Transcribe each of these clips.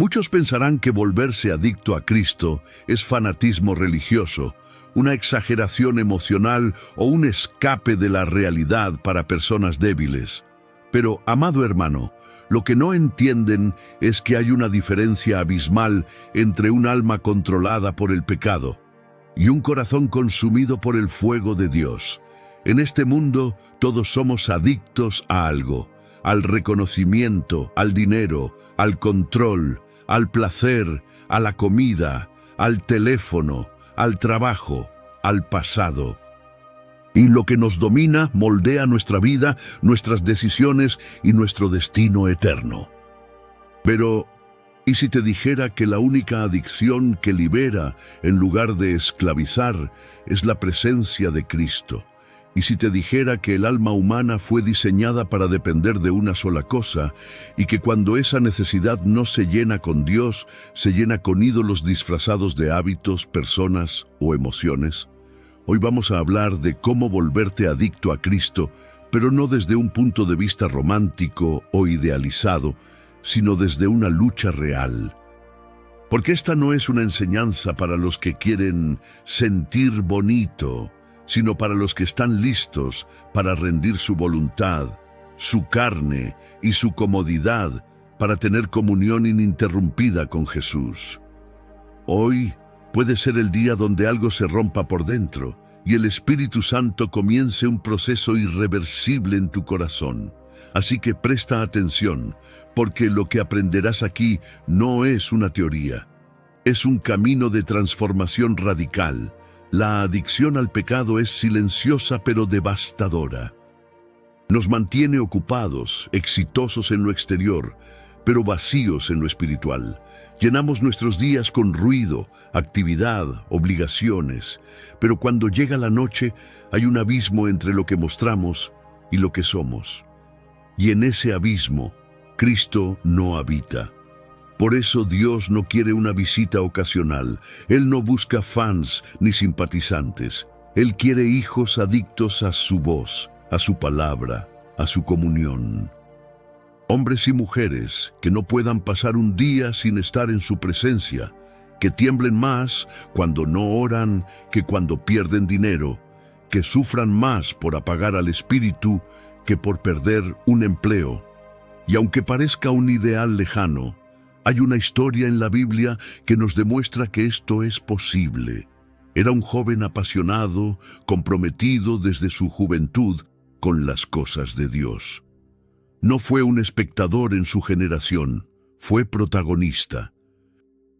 Muchos pensarán que volverse adicto a Cristo es fanatismo religioso, una exageración emocional o un escape de la realidad para personas débiles. Pero, amado hermano, lo que no entienden es que hay una diferencia abismal entre un alma controlada por el pecado y un corazón consumido por el fuego de Dios. En este mundo todos somos adictos a algo, al reconocimiento, al dinero, al control, al placer, a la comida, al teléfono, al trabajo, al pasado. Y lo que nos domina moldea nuestra vida, nuestras decisiones y nuestro destino eterno. Pero, ¿y si te dijera que la única adicción que libera en lugar de esclavizar es la presencia de Cristo? ¿Y si te dijera que el alma humana fue diseñada para depender de una sola cosa y que cuando esa necesidad no se llena con Dios, se llena con ídolos disfrazados de hábitos, personas o emociones? Hoy vamos a hablar de cómo volverte adicto a Cristo, pero no desde un punto de vista romántico o idealizado, sino desde una lucha real. Porque esta no es una enseñanza para los que quieren sentir bonito, sino para los que están listos para rendir su voluntad, su carne y su comodidad para tener comunión ininterrumpida con Jesús. Hoy puede ser el día donde algo se rompa por dentro y el Espíritu Santo comience un proceso irreversible en tu corazón. Así que presta atención, porque lo que aprenderás aquí no es una teoría, es un camino de transformación radical. La adicción al pecado es silenciosa pero devastadora. Nos mantiene ocupados, exitosos en lo exterior, pero vacíos en lo espiritual. Llenamos nuestros días con ruido, actividad, obligaciones, pero cuando llega la noche hay un abismo entre lo que mostramos y lo que somos. Y en ese abismo, Cristo no habita. Por eso Dios no quiere una visita ocasional. Él no busca fans ni simpatizantes. Él quiere hijos adictos a su voz, a su palabra, a su comunión. Hombres y mujeres que no puedan pasar un día sin estar en su presencia, que tiemblen más cuando no oran que cuando pierden dinero, que sufran más por apagar al espíritu que por perder un empleo. Y aunque parezca un ideal lejano, hay una historia en la Biblia que nos demuestra que esto es posible. Era un joven apasionado, comprometido desde su juventud con las cosas de Dios. No fue un espectador en su generación, fue protagonista.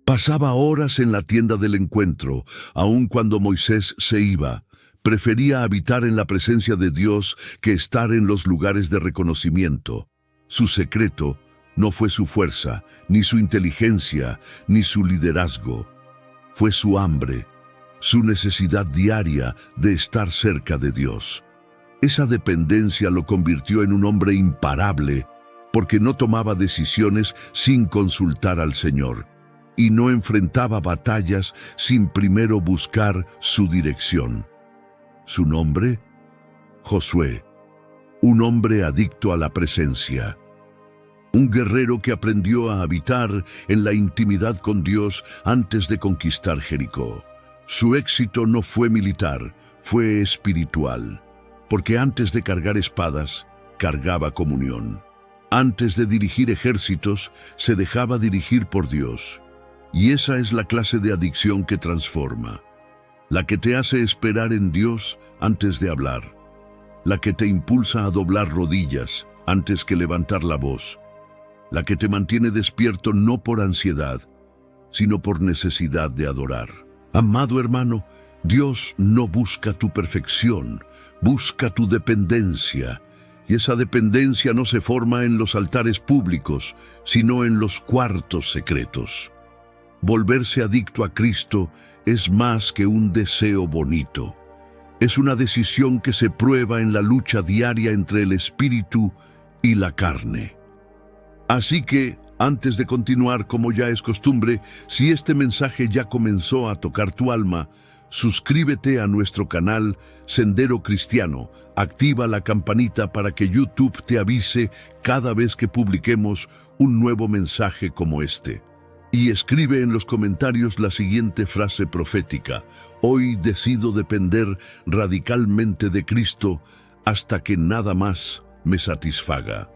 Pasaba horas en la tienda del encuentro, aun cuando Moisés se iba. Prefería habitar en la presencia de Dios que estar en los lugares de reconocimiento. Su secreto no fue su fuerza, ni su inteligencia, ni su liderazgo. Fue su hambre, su necesidad diaria de estar cerca de Dios. Esa dependencia lo convirtió en un hombre imparable, porque no tomaba decisiones sin consultar al Señor, y no enfrentaba batallas sin primero buscar su dirección. Su nombre, Josué, un hombre adicto a la presencia. Un guerrero que aprendió a habitar en la intimidad con Dios antes de conquistar Jericó. Su éxito no fue militar, fue espiritual, porque antes de cargar espadas, cargaba comunión. Antes de dirigir ejércitos, se dejaba dirigir por Dios. Y esa es la clase de adicción que transforma, la que te hace esperar en Dios antes de hablar, la que te impulsa a doblar rodillas antes que levantar la voz, la que te mantiene despierto no por ansiedad, sino por necesidad de adorar. Amado hermano, Dios no busca tu perfección, busca tu dependencia, y esa dependencia no se forma en los altares públicos, sino en los cuartos secretos. Volverse adicto a Cristo es más que un deseo bonito. Es una decisión que se prueba en la lucha diaria entre el espíritu y la carne. Así que, antes de continuar, como ya es costumbre, si este mensaje ya comenzó a tocar tu alma, suscríbete a nuestro canal Sendero Cristiano, activa la campanita para que YouTube te avise cada vez que publiquemos un nuevo mensaje como este. Y escribe en los comentarios la siguiente frase profética: hoy decido depender radicalmente de Cristo hasta que nada más me satisfaga.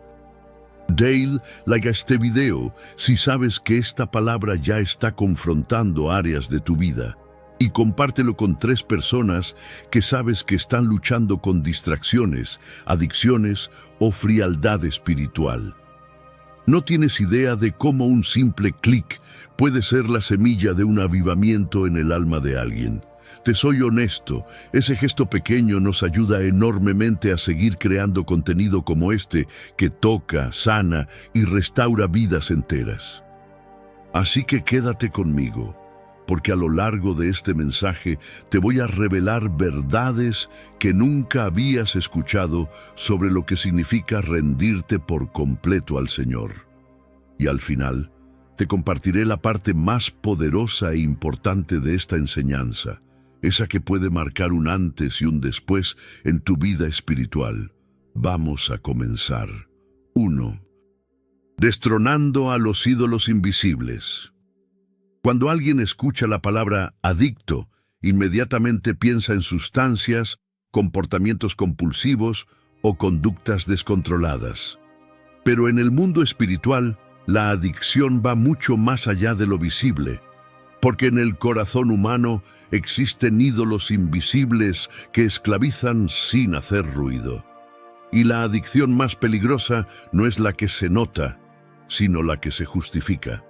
Dale, like a este video si sabes que esta palabra ya está confrontando áreas de tu vida, y compártelo con 3 personas que sabes que están luchando con distracciones, adicciones o frialdad espiritual. No tienes idea de cómo un simple clic puede ser la semilla de un avivamiento en el alma de alguien. Te soy honesto, ese gesto pequeño nos ayuda enormemente a seguir creando contenido como este que toca, sana y restaura vidas enteras. Así que quédate conmigo, porque a lo largo de este mensaje te voy a revelar verdades que nunca habías escuchado sobre lo que significa rendirte por completo al Señor. Y al final, te compartiré la parte más poderosa e importante de esta enseñanza, esa que puede marcar un antes y un después en tu vida espiritual. Vamos a comenzar. 1. Destronando a los ídolos invisibles. Cuando alguien escucha la palabra adicto, inmediatamente piensa en sustancias, comportamientos compulsivos o conductas descontroladas. Pero en el mundo espiritual, la adicción va mucho más allá de lo visible, porque en el corazón humano existen ídolos invisibles que esclavizan sin hacer ruido. Y la adicción más peligrosa no es la que se nota, sino la que se justifica.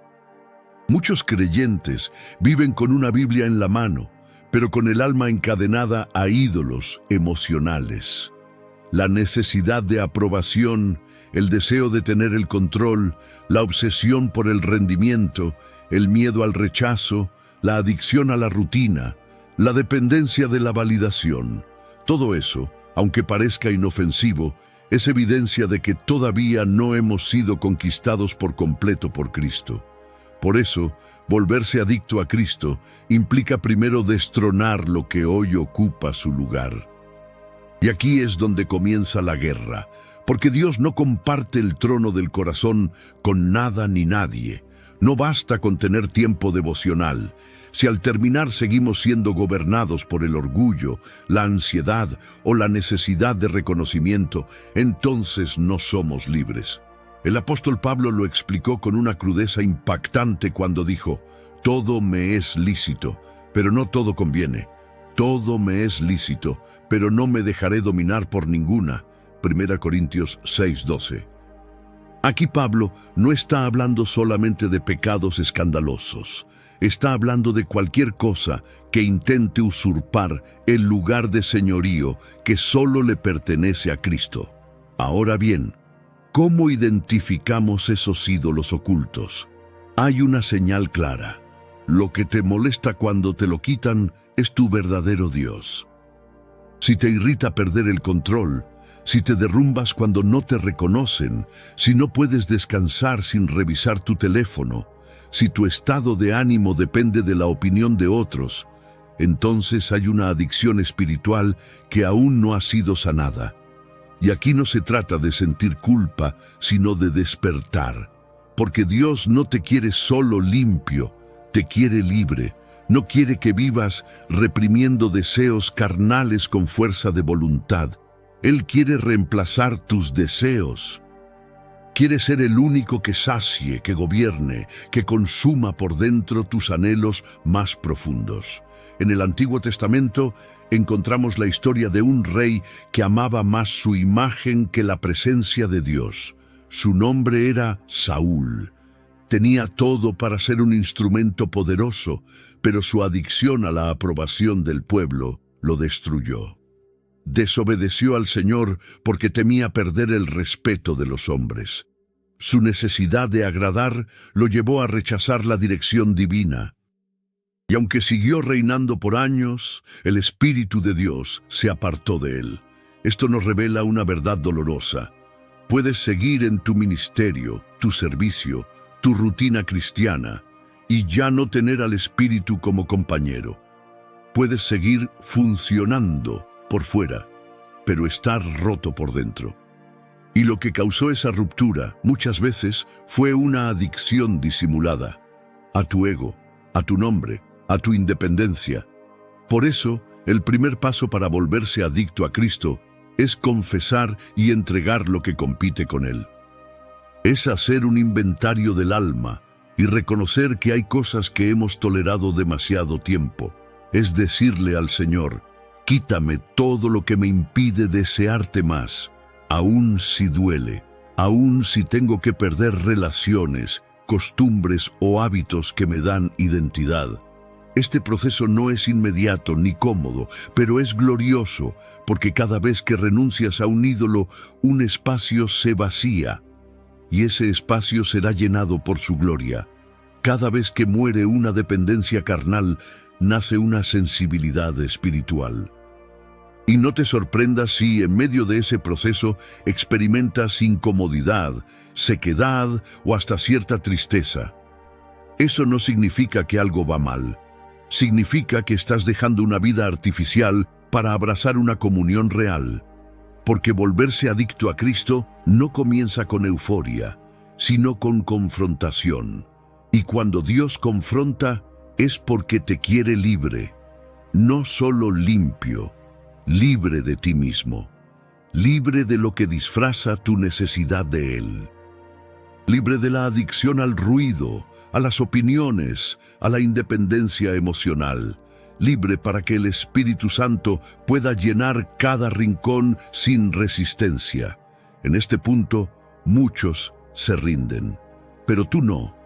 Muchos creyentes viven con una Biblia en la mano, pero con el alma encadenada a ídolos emocionales. La necesidad de aprobación, el deseo de tener el control, la obsesión por el rendimiento, el miedo al rechazo, la adicción a la rutina, la dependencia de la validación. Todo eso, aunque parezca inofensivo, es evidencia de que todavía no hemos sido conquistados por completo por Cristo. Por eso, volverse adicto a Cristo implica primero destronar lo que hoy ocupa su lugar. Y aquí es donde comienza la guerra, porque Dios no comparte el trono del corazón con nada ni nadie. No basta con tener tiempo devocional. Si al terminar seguimos siendo gobernados por el orgullo, la ansiedad o la necesidad de reconocimiento, entonces no somos libres. El apóstol Pablo lo explicó con una crudeza impactante cuando dijo: todo me es lícito, pero no todo conviene. Todo me es lícito, pero no me dejaré dominar por ninguna. 1 Corintios 6:12. Aquí Pablo no está hablando solamente de pecados escandalosos. Está hablando de cualquier cosa que intente usurpar el lugar de señorío que solo le pertenece a Cristo. Ahora bien, ¿cómo identificamos esos ídolos ocultos? Hay una señal clara. Lo que te molesta cuando te lo quitan es tu verdadero Dios. Si te irrita perder el control, si te derrumbas cuando no te reconocen, si no puedes descansar sin revisar tu teléfono, si tu estado de ánimo depende de la opinión de otros, entonces hay una adicción espiritual que aún no ha sido sanada. Y aquí no se trata de sentir culpa, sino de despertar. Porque Dios no te quiere solo limpio, te quiere libre. No quiere que vivas reprimiendo deseos carnales con fuerza de voluntad. Él quiere reemplazar tus deseos. Quiere ser el único que sacie, que gobierne, que consuma por dentro tus anhelos más profundos. En el Antiguo Testamento encontramos la historia de un rey que amaba más su imagen que la presencia de Dios. Su nombre era Saúl. Tenía todo para ser un instrumento poderoso, pero su adicción a la aprobación del pueblo lo destruyó. Desobedeció al Señor porque temía perder el respeto de los hombres. Su necesidad de agradar lo llevó a rechazar la dirección divina. Y aunque siguió reinando por años, el Espíritu de Dios se apartó de él. Esto nos revela una verdad dolorosa. Puedes seguir en tu ministerio, tu servicio, tu rutina cristiana, y ya no tener al Espíritu como compañero. Puedes seguir funcionando por fuera, pero estar roto por dentro. Y lo que causó esa ruptura, muchas veces, fue una adicción disimulada. a tu ego, a tu nombre, a tu independencia. Por eso, el primer paso para volverse adicto a Cristo es confesar y entregar lo que compite con Él. Es hacer un inventario del alma y reconocer que hay cosas que hemos tolerado demasiado tiempo. Es decirle al Señor: quítame todo lo que me impide desearte más, aun si duele, aun si tengo que perder relaciones, costumbres o hábitos que me dan identidad. Este proceso no es inmediato ni cómodo, pero es glorioso, porque cada vez que renuncias a un ídolo, un espacio se vacía, y ese espacio será llenado por su gloria. Cada vez que muere una dependencia carnal, nace una sensibilidad espiritual. Y no te sorprendas si en medio de ese proceso experimentas incomodidad, sequedad o hasta cierta tristeza. Eso no significa que algo va mal. Significa que estás dejando una vida artificial para abrazar una comunión real. Porque volverse adicto a Cristo no comienza con euforia, sino con confrontación. Y cuando Dios confronta, es porque te quiere libre, no solo limpio, libre de ti mismo, libre de lo que disfraza tu necesidad de Él, libre de la adicción al ruido, a las opiniones, a la independencia emocional, libre para que el Espíritu Santo pueda llenar cada rincón sin resistencia. En este punto, muchos se rinden, pero tú no.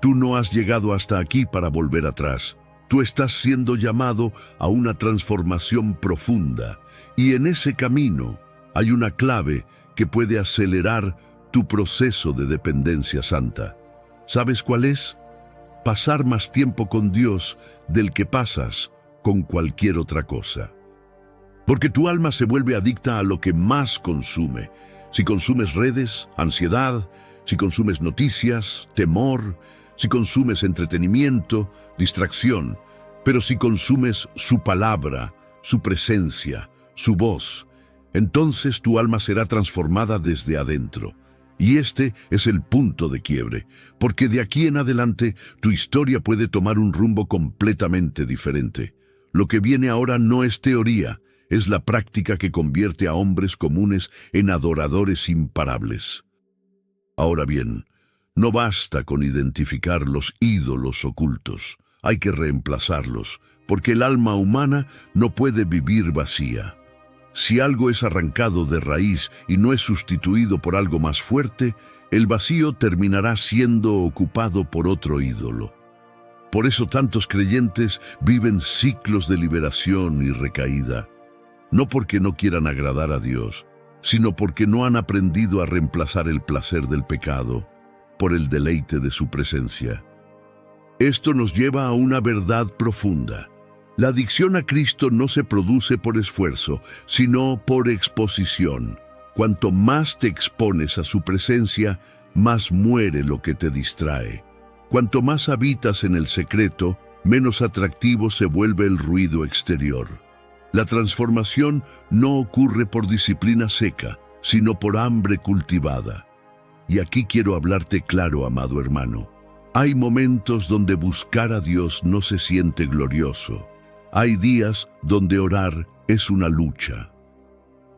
Tú no has llegado hasta aquí para volver atrás. Tú estás siendo llamado a una transformación profunda, y en ese camino hay una clave que puede acelerar tu proceso de dependencia santa. ¿Sabes cuál es? Pasar más tiempo con Dios del que pasas con cualquier otra cosa. Porque tu alma se vuelve adicta a lo que más consume. Si consumes redes, ansiedad; si consumes noticias, temor; si consumes entretenimiento, distracción. Pero si consumes su palabra, su presencia, su voz, entonces tu alma será transformada desde adentro. Y este es el punto de quiebre, porque de aquí en adelante tu historia puede tomar un rumbo completamente diferente. Lo que viene ahora no es teoría, es la práctica que convierte a hombres comunes en adoradores imparables. Ahora bien, no basta con identificar los ídolos ocultos. Hay que reemplazarlos, porque el alma humana no puede vivir vacía. Si algo es arrancado de raíz y no es sustituido por algo más fuerte, el vacío terminará siendo ocupado por otro ídolo. Por eso tantos creyentes viven ciclos de liberación y recaída, no porque no quieran agradar a Dios, sino porque no han aprendido a reemplazar el placer del pecado por el deleite de su presencia. Esto nos lleva a una verdad profunda. La adicción a Cristo no se produce por esfuerzo, sino por exposición. Cuanto más te expones a su presencia, más muere lo que te distrae. Cuanto más habitas en el secreto, menos atractivo se vuelve el ruido exterior. La transformación no ocurre por disciplina seca, sino por hambre cultivada. Y aquí quiero hablarte claro, amado hermano. Hay momentos donde buscar a Dios no se siente glorioso. Hay días donde orar es una lucha,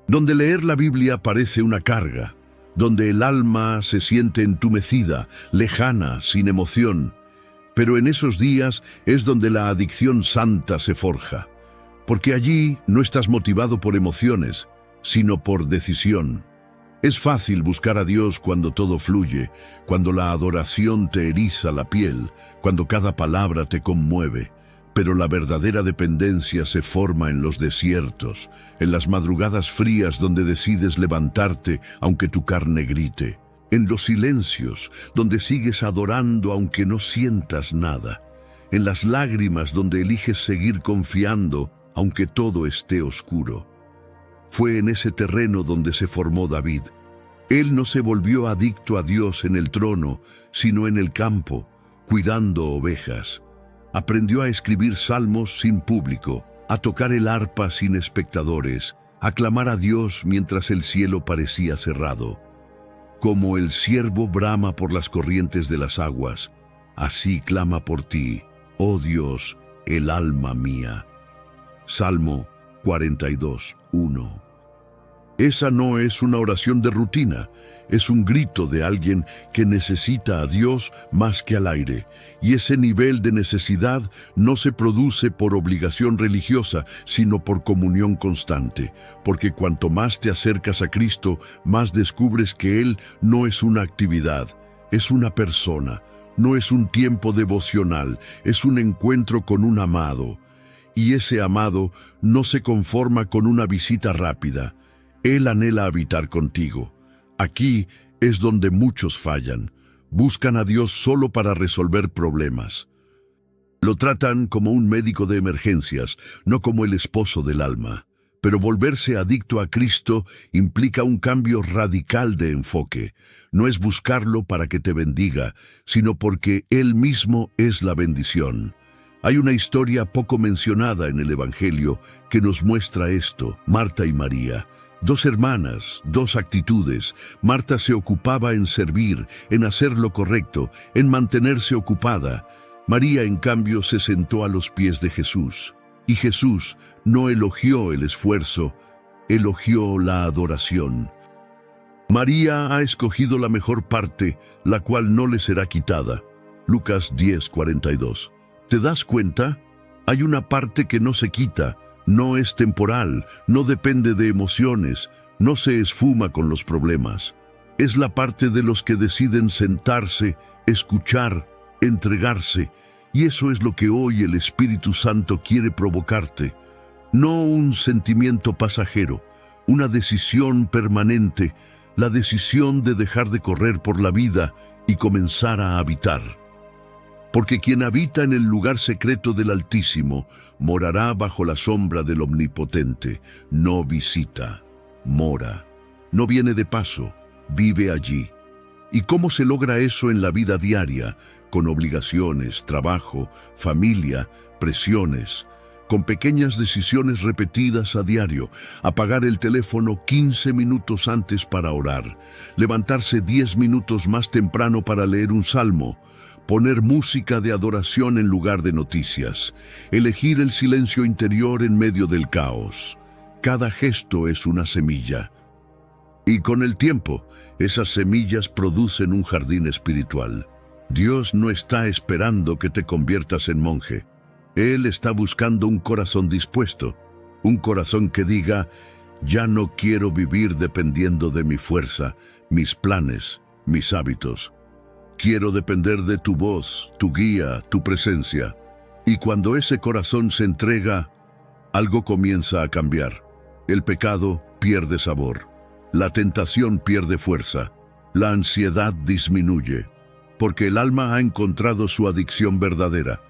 donde leer la Biblia parece una carga, donde el alma se siente entumecida, lejana, sin emoción. Pero en esos días es donde la adicción santa se forja, porque allí no estás motivado por emociones, sino por decisión. Es fácil buscar a Dios cuando todo fluye, cuando la adoración te eriza la piel, cuando cada palabra te conmueve. Pero la verdadera dependencia se forma en los desiertos, en las madrugadas frías donde decides levantarte aunque tu carne grite, en los silencios donde sigues adorando aunque no sientas nada, en las lágrimas donde eliges seguir confiando aunque todo esté oscuro. Fue en ese terreno donde se formó David. Él no se volvió adicto a Dios en el trono, sino en el campo, cuidando ovejas. Aprendió a escribir salmos sin público, a tocar el arpa sin espectadores, a clamar a Dios mientras el cielo parecía cerrado. Como el ciervo brama por las corrientes de las aguas, Así clama por ti, oh Dios, el alma mía. Salmo 42, 1. Esa no es una oración de rutina, es un grito de alguien que necesita a Dios más que al aire, y ese nivel de necesidad no se produce por obligación religiosa, sino por comunión constante, porque cuanto más te acercas a Cristo, más descubres que Él no es una actividad, es una persona, no es un tiempo devocional, es un encuentro con un amado, y ese amado no se conforma con una visita rápida. Él anhela habitar contigo. Aquí es donde muchos fallan. Buscan a Dios solo para resolver problemas. Lo tratan como un médico de emergencias, no como el esposo del alma. Pero volverse adicto a Cristo implica un cambio radical de enfoque. No es buscarlo para que te bendiga, sino porque Él mismo es la bendición. Hay una historia poco mencionada en el Evangelio que nos muestra esto: Marta y María. Dos hermanas, dos actitudes. Marta se ocupaba en servir, en hacer lo correcto, en mantenerse ocupada. María, en cambio, se sentó a los pies de Jesús. Y Jesús no elogió el esfuerzo, elogió la adoración. María ha escogido la mejor parte, la cual no le será quitada. Lucas 10:42. ¿Te das cuenta? Hay una parte que no se quita. No es temporal, no depende de emociones, no se esfuma con los problemas. Es la parte de los que deciden sentarse, escuchar, entregarse. Y eso es lo que hoy el Espíritu Santo quiere provocarte. No un sentimiento pasajero, una decisión permanente, la decisión de dejar de correr por la vida y comenzar a habitar. Porque quien habita en el lugar secreto del Altísimo morará bajo la sombra del Omnipotente. No visita, mora. No viene de paso, vive allí. ¿Y cómo se logra eso en la vida diaria? Con obligaciones, trabajo, familia, presiones. Con pequeñas decisiones repetidas a diario: apagar el teléfono 15 minutos antes para orar, levantarse 10 minutos más temprano para leer un salmo, poner música de adoración en lugar de noticias, elegir el silencio interior en medio del caos. Cada gesto es una semilla. Y con el tiempo, esas semillas producen un jardín espiritual. Dios no está esperando que te conviertas en monje. Él está buscando un corazón dispuesto, un corazón que diga: ya no quiero vivir dependiendo de mi fuerza, mis planes, mis hábitos. Quiero depender de tu voz, tu guía, tu presencia. Y cuando ese corazón se entrega, algo comienza a cambiar. El pecado pierde sabor, la tentación pierde fuerza, la ansiedad disminuye, porque el alma ha encontrado su adicción verdadera.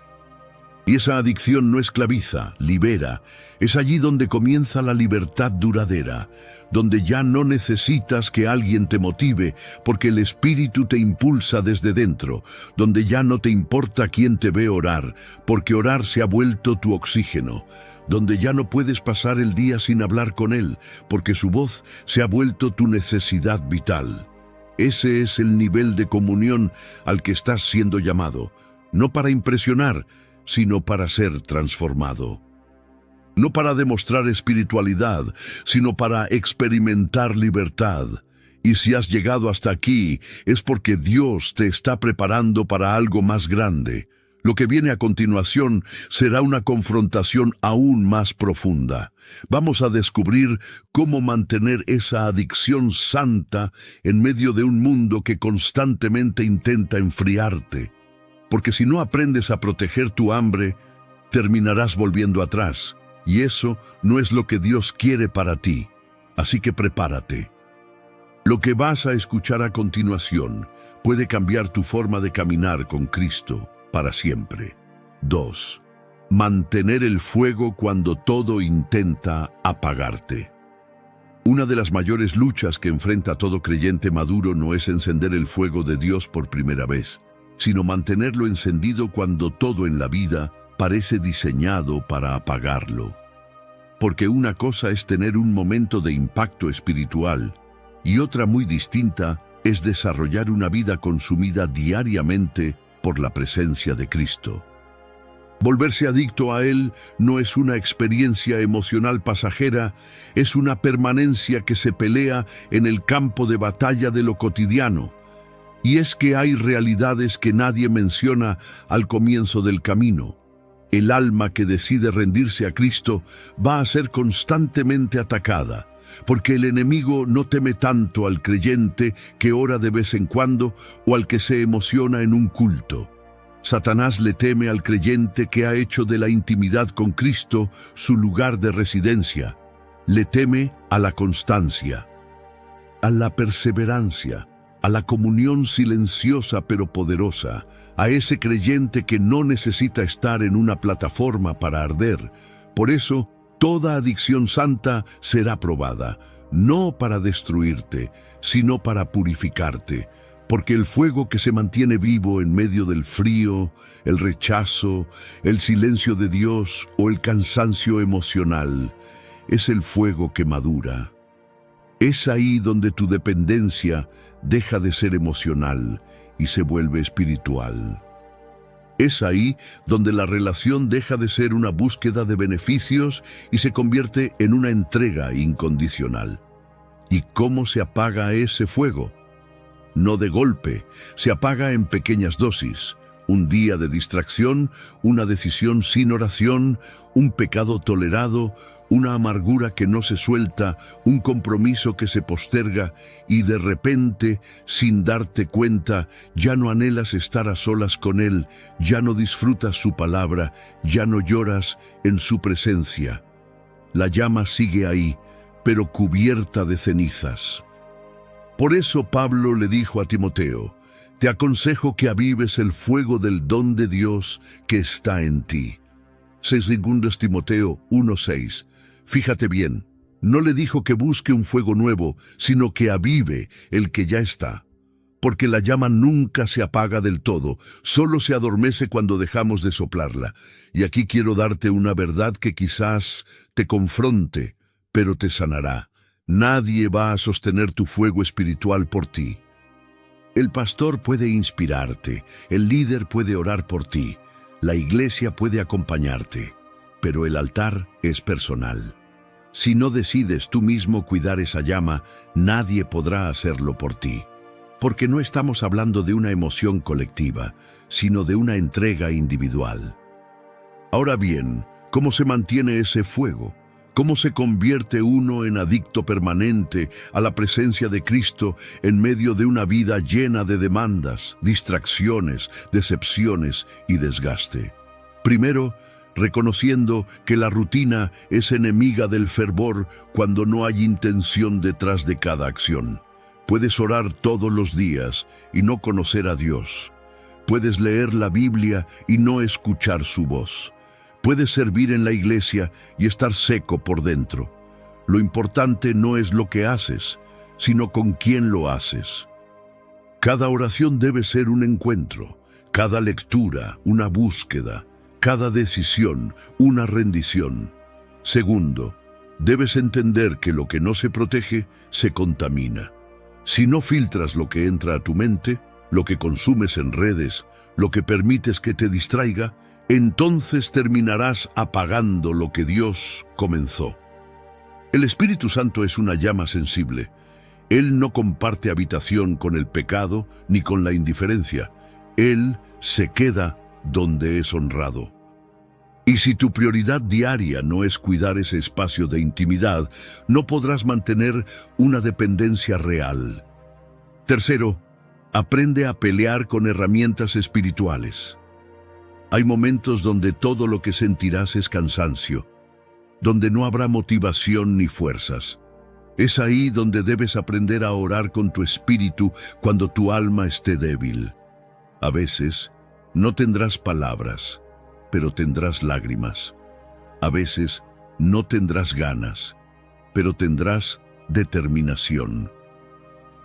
Y esa adicción no esclaviza, libera. Es allí donde comienza la libertad duradera, donde ya no necesitas que alguien te motive, porque el Espíritu te impulsa desde dentro, donde ya no te importa quién te ve orar, porque orar se ha vuelto tu oxígeno, donde ya no puedes pasar el día sin hablar con Él, porque su voz se ha vuelto tu necesidad vital. Ese es el nivel de comunión al que estás siendo llamado, no para impresionar, sino para ser transformado. No para demostrar espiritualidad, sino para experimentar libertad. Y si has llegado hasta aquí, es porque Dios te está preparando para algo más grande. Lo que viene a continuación será una confrontación aún más profunda. Vamos a descubrir cómo mantener esa adicción santa en medio de un mundo que constantemente intenta enfriarte. Porque si no aprendes a proteger tu hambre, terminarás volviendo atrás. Y eso no es lo que Dios quiere para ti. Así que prepárate. Lo que vas a escuchar a continuación puede cambiar tu forma de caminar con Cristo para siempre. 2. Mantener el fuego cuando todo intenta apagarte. Una de las mayores luchas que enfrenta todo creyente maduro no es encender el fuego de Dios por primera vez, sino mantenerlo encendido cuando todo en la vida parece diseñado para apagarlo. Porque una cosa es tener un momento de impacto espiritual y otra muy distinta es desarrollar una vida consumida diariamente por la presencia de Cristo. Volverse adicto a Él no es una experiencia emocional pasajera, es una permanencia que se pelea en el campo de batalla de lo cotidiano. Y es que hay realidades que nadie menciona al comienzo del camino. El alma que decide rendirse a Cristo va a ser constantemente atacada, porque el enemigo no teme tanto al creyente que ora de vez en cuando o al que se emociona en un culto. Satanás le teme al creyente que ha hecho de la intimidad con Cristo su lugar de residencia. Le teme a la constancia, a la perseverancia, a la comunión silenciosa pero poderosa, a ese creyente que no necesita estar en una plataforma para arder. Por eso, toda adicción santa será probada, no para destruirte, sino para purificarte. Porque el fuego que se mantiene vivo en medio del frío, el rechazo, el silencio de Dios o el cansancio emocional, es el fuego que madura. Es ahí donde tu dependencia deja de ser emocional y se vuelve espiritual. Es ahí donde la relación deja de ser una búsqueda de beneficios y se convierte en una entrega incondicional. ¿Y cómo se apaga ese fuego? No de golpe, se apaga en pequeñas dosis. Un día de distracción, una decisión sin oración, un pecado tolerado, una amargura que no se suelta, un compromiso que se posterga y de repente, sin darte cuenta, ya no anhelas estar a solas con Él, ya no disfrutas su palabra, ya no lloras en su presencia. La llama sigue ahí, pero cubierta de cenizas. Por eso Pablo le dijo a Timoteo: te aconsejo que avives el fuego del don de Dios que está en ti. 2 Timoteo 1:6. Fíjate bien, no le dijo que busque un fuego nuevo, sino que avive el que ya está. Porque la llama nunca se apaga del todo, solo se adormece cuando dejamos de soplarla. Y aquí quiero darte una verdad que quizás te confronte, pero te sanará. Nadie va a sostener tu fuego espiritual por ti. El pastor puede inspirarte, el líder puede orar por ti, la iglesia puede acompañarte, pero el altar es personal. Si no decides tú mismo cuidar esa llama, nadie podrá hacerlo por ti. Porque no estamos hablando de una emoción colectiva, sino de una entrega individual. Ahora bien, ¿cómo se mantiene ese fuego? ¿Cómo se convierte uno en adicto permanente a la presencia de Cristo en medio de una vida llena de demandas, distracciones, decepciones y desgaste? Primero, reconociendo que la rutina es enemiga del fervor cuando no hay intención detrás de cada acción. Puedes orar todos los días y no conocer a Dios. Puedes leer la Biblia y no escuchar su voz. Puedes servir en la iglesia y estar seco por dentro. Lo importante no es lo que haces, sino con quién lo haces. Cada oración debe ser un encuentro, cada lectura una búsqueda, cada decisión una rendición. Segundo, debes entender que lo que no se protege se contamina. Si no filtras lo que entra a tu mente, lo que consumes en redes, lo que permites que te distraiga, entonces terminarás apagando lo que Dios comenzó. El Espíritu Santo es una llama sensible. Él no comparte habitación con el pecado ni con la indiferencia. Él se queda donde es honrado. Y si tu prioridad diaria no es cuidar ese espacio de intimidad, no podrás mantener una dependencia real. Tercero, aprende a pelear con herramientas espirituales. Hay momentos donde todo lo que sentirás es cansancio, donde no habrá motivación ni fuerzas. Es ahí donde debes aprender a orar con tu espíritu cuando tu alma esté débil. A veces, no tendrás palabras, pero tendrás lágrimas. A veces, no tendrás ganas, pero tendrás determinación.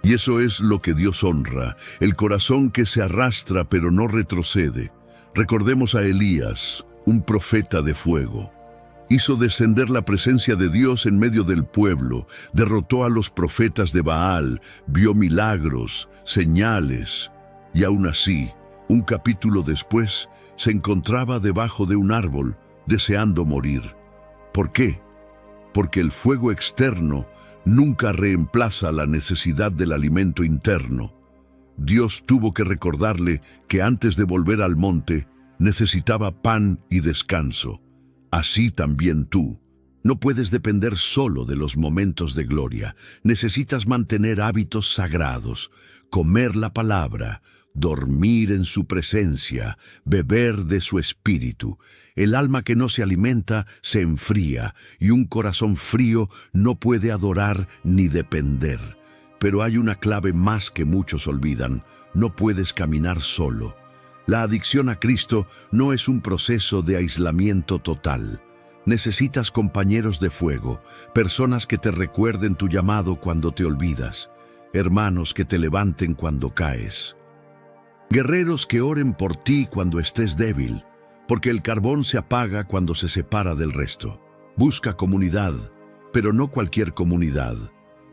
Y eso es lo que Dios honra, el corazón que se arrastra pero no retrocede. Recordemos a Elías, un profeta de fuego. Hizo descender la presencia de Dios en medio del pueblo, derrotó a los profetas de Baal, vio milagros, señales, y aún así, Un capítulo después, se encontraba debajo de un árbol, deseando morir. ¿Por qué? Porque el fuego externo nunca reemplaza la necesidad del alimento interno. Dios tuvo que recordarle que antes de volver al monte, necesitaba pan y descanso. Así también tú. No puedes depender solo de los momentos de gloria. Necesitas mantener hábitos sagrados, comer la palabra, dormir en su presencia, beber de su espíritu. El alma que no se alimenta se enfría, y un corazón frío no puede adorar ni depender. Pero hay una clave más que muchos olvidan: no puedes caminar solo. La adicción a Cristo no es un proceso de aislamiento total. Necesitas compañeros de fuego, personas que te recuerden tu llamado cuando te olvidas, hermanos que te levanten cuando caes. Guerreros que oren por ti cuando estés débil, porque el carbón se apaga cuando se separa del resto. Busca comunidad, pero no cualquier comunidad.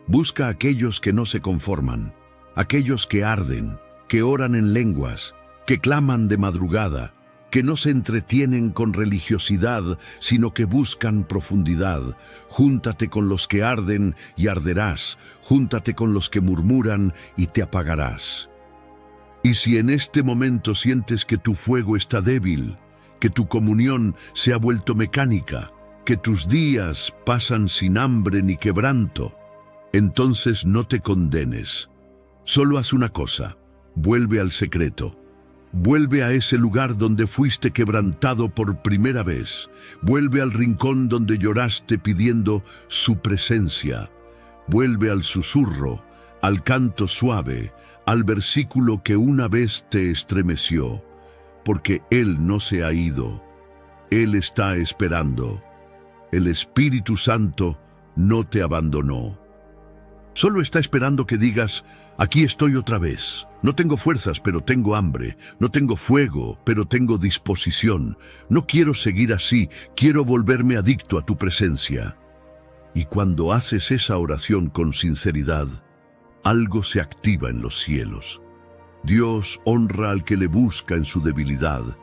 Busca a aquellos que no se conforman, aquellos que arden, que oran en lenguas, que claman de madrugada, que no se entretienen con religiosidad, sino que buscan profundidad. Júntate con los que arden y arderás. Júntate con los que murmuran y te apagarás. Y si en este momento sientes que tu fuego está débil, que tu comunión se ha vuelto mecánica, que tus días pasan sin hambre ni quebranto, entonces no te condenes. Solo haz una cosa: vuelve al secreto. Vuelve a ese lugar donde fuiste quebrantado por primera vez. Vuelve al rincón donde lloraste pidiendo su presencia. Vuelve al susurro, al canto suave, al versículo que una vez te estremeció. Porque Él no se ha ido. Él está esperando. El Espíritu Santo no te abandonó. Solo está esperando que digas: aquí estoy otra vez. No tengo fuerzas, pero tengo hambre. No tengo fuego, pero tengo disposición. No quiero seguir así, quiero volverme adicto a tu presencia. Y cuando haces esa oración con sinceridad, algo se activa en los cielos. Dios honra al que le busca en su debilidad.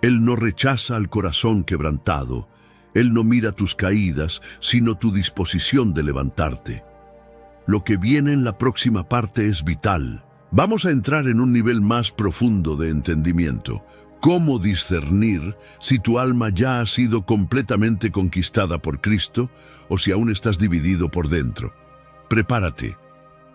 Él no rechaza al corazón quebrantado. Él no mira tus caídas, sino tu disposición de levantarte. Lo que viene en la próxima parte es vital. Vamos a entrar en un nivel más profundo de entendimiento. ¿Cómo discernir si tu alma ya ha sido completamente conquistada por Cristo o si aún estás dividido por dentro? Prepárate,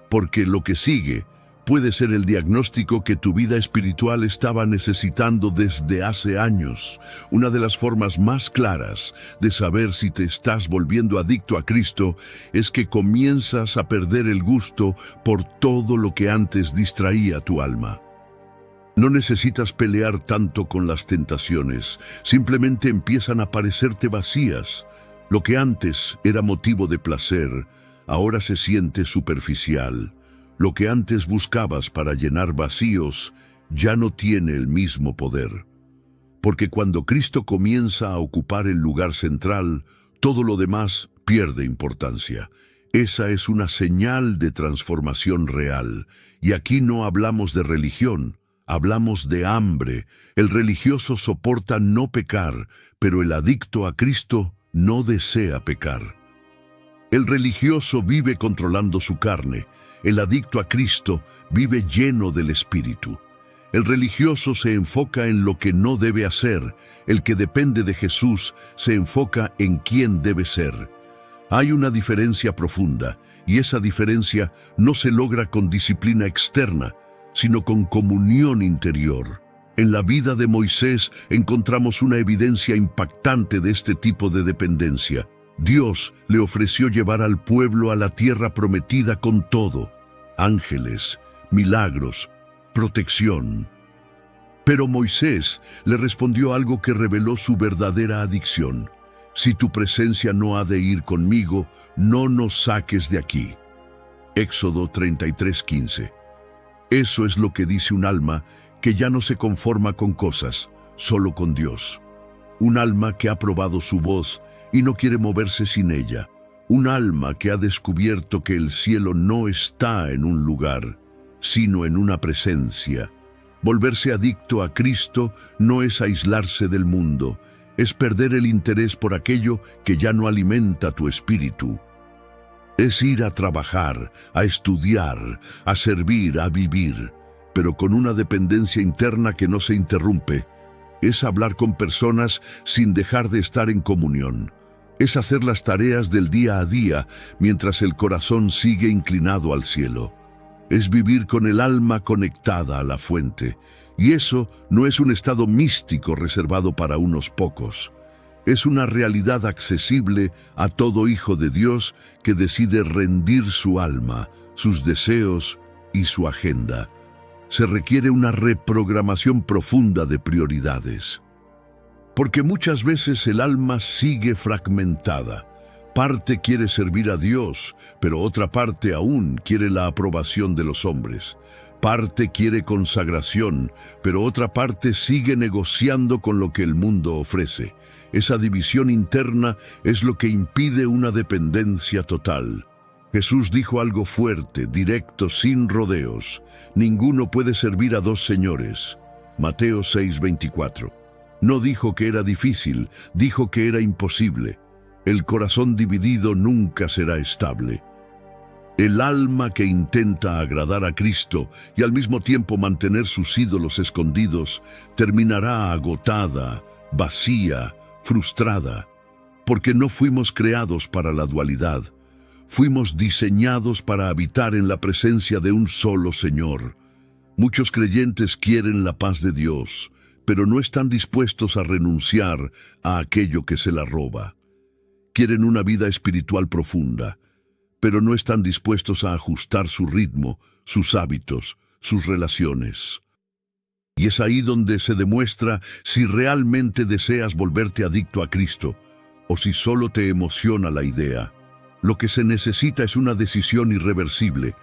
porque lo que sigue puede ser el diagnóstico que tu vida espiritual estaba necesitando desde hace años. Una de las formas más claras de saber si te estás volviendo adicto a Cristo es que comienzas a perder el gusto por todo lo que antes distraía tu alma. No necesitas pelear tanto con las tentaciones, simplemente empiezan a parecerte vacías. Lo que antes era motivo de placer, ahora se siente superficial. Lo que antes buscabas para llenar vacíos ya no tiene el mismo poder. Porque cuando Cristo comienza a ocupar el lugar central, todo lo demás pierde importancia. Esa es una señal de transformación real. Y aquí no hablamos de religión, hablamos de hambre. El religioso soporta no pecar, pero el adicto a Cristo no desea pecar. El religioso vive controlando su carne. El adicto a Cristo vive lleno del Espíritu. El religioso se enfoca en lo que no debe hacer. El que depende de Jesús se enfoca en quién debe ser. Hay una diferencia profunda, y esa diferencia no se logra con disciplina externa, sino con comunión interior. En la vida de Moisés encontramos una evidencia impactante de este tipo de dependencia. Dios le ofreció llevar al pueblo a la tierra prometida con todo: ángeles, milagros, protección. Pero Moisés le respondió algo que reveló su verdadera adicción: si tu presencia no ha de ir conmigo, no nos saques de aquí. Éxodo 33:15. Eso es lo que dice un alma que ya no se conforma con cosas, solo con Dios. Un alma que ha probado su voz y no quiere moverse sin ella. Un alma que ha descubierto que el cielo no está en un lugar, sino en una presencia. Volverse adicto a Cristo no es aislarse del mundo, es perder el interés por aquello que ya no alimenta tu espíritu. Es ir a trabajar, a estudiar, a servir, a vivir, pero con una dependencia interna que no se interrumpe. Es hablar con personas sin dejar de estar en comunión. Es hacer las tareas del día a día mientras el corazón sigue inclinado al cielo. Es vivir con el alma conectada a la fuente. Y eso no es un estado místico reservado para unos pocos. Es una realidad accesible a todo hijo de Dios que decide rendir su alma, sus deseos y su agenda. Se requiere una reprogramación profunda de prioridades. Porque muchas veces el alma sigue fragmentada. Parte quiere servir a Dios, pero otra parte aún quiere la aprobación de los hombres. Parte quiere consagración, pero otra parte sigue negociando con lo que el mundo ofrece. Esa división interna es lo que impide una dependencia total. Jesús dijo algo fuerte, directo, sin rodeos. Ninguno puede servir a dos señores. Mateo 6:24. No dijo que era difícil, dijo que era imposible. El corazón dividido nunca será estable. El alma que intenta agradar a Cristo y al mismo tiempo mantener sus ídolos escondidos terminará agotada, vacía, frustrada, porque no fuimos creados para la dualidad. Fuimos diseñados para habitar en la presencia de un solo Señor. Muchos creyentes quieren la paz de Dios, pero no están dispuestos a renunciar a aquello que se la roba. Quieren una vida espiritual profunda, pero no están dispuestos a ajustar su ritmo, sus hábitos, sus relaciones. Y es ahí donde se demuestra si realmente deseas volverte adicto a Cristo o si solo te emociona la idea. Lo que se necesita es una decisión irreversible,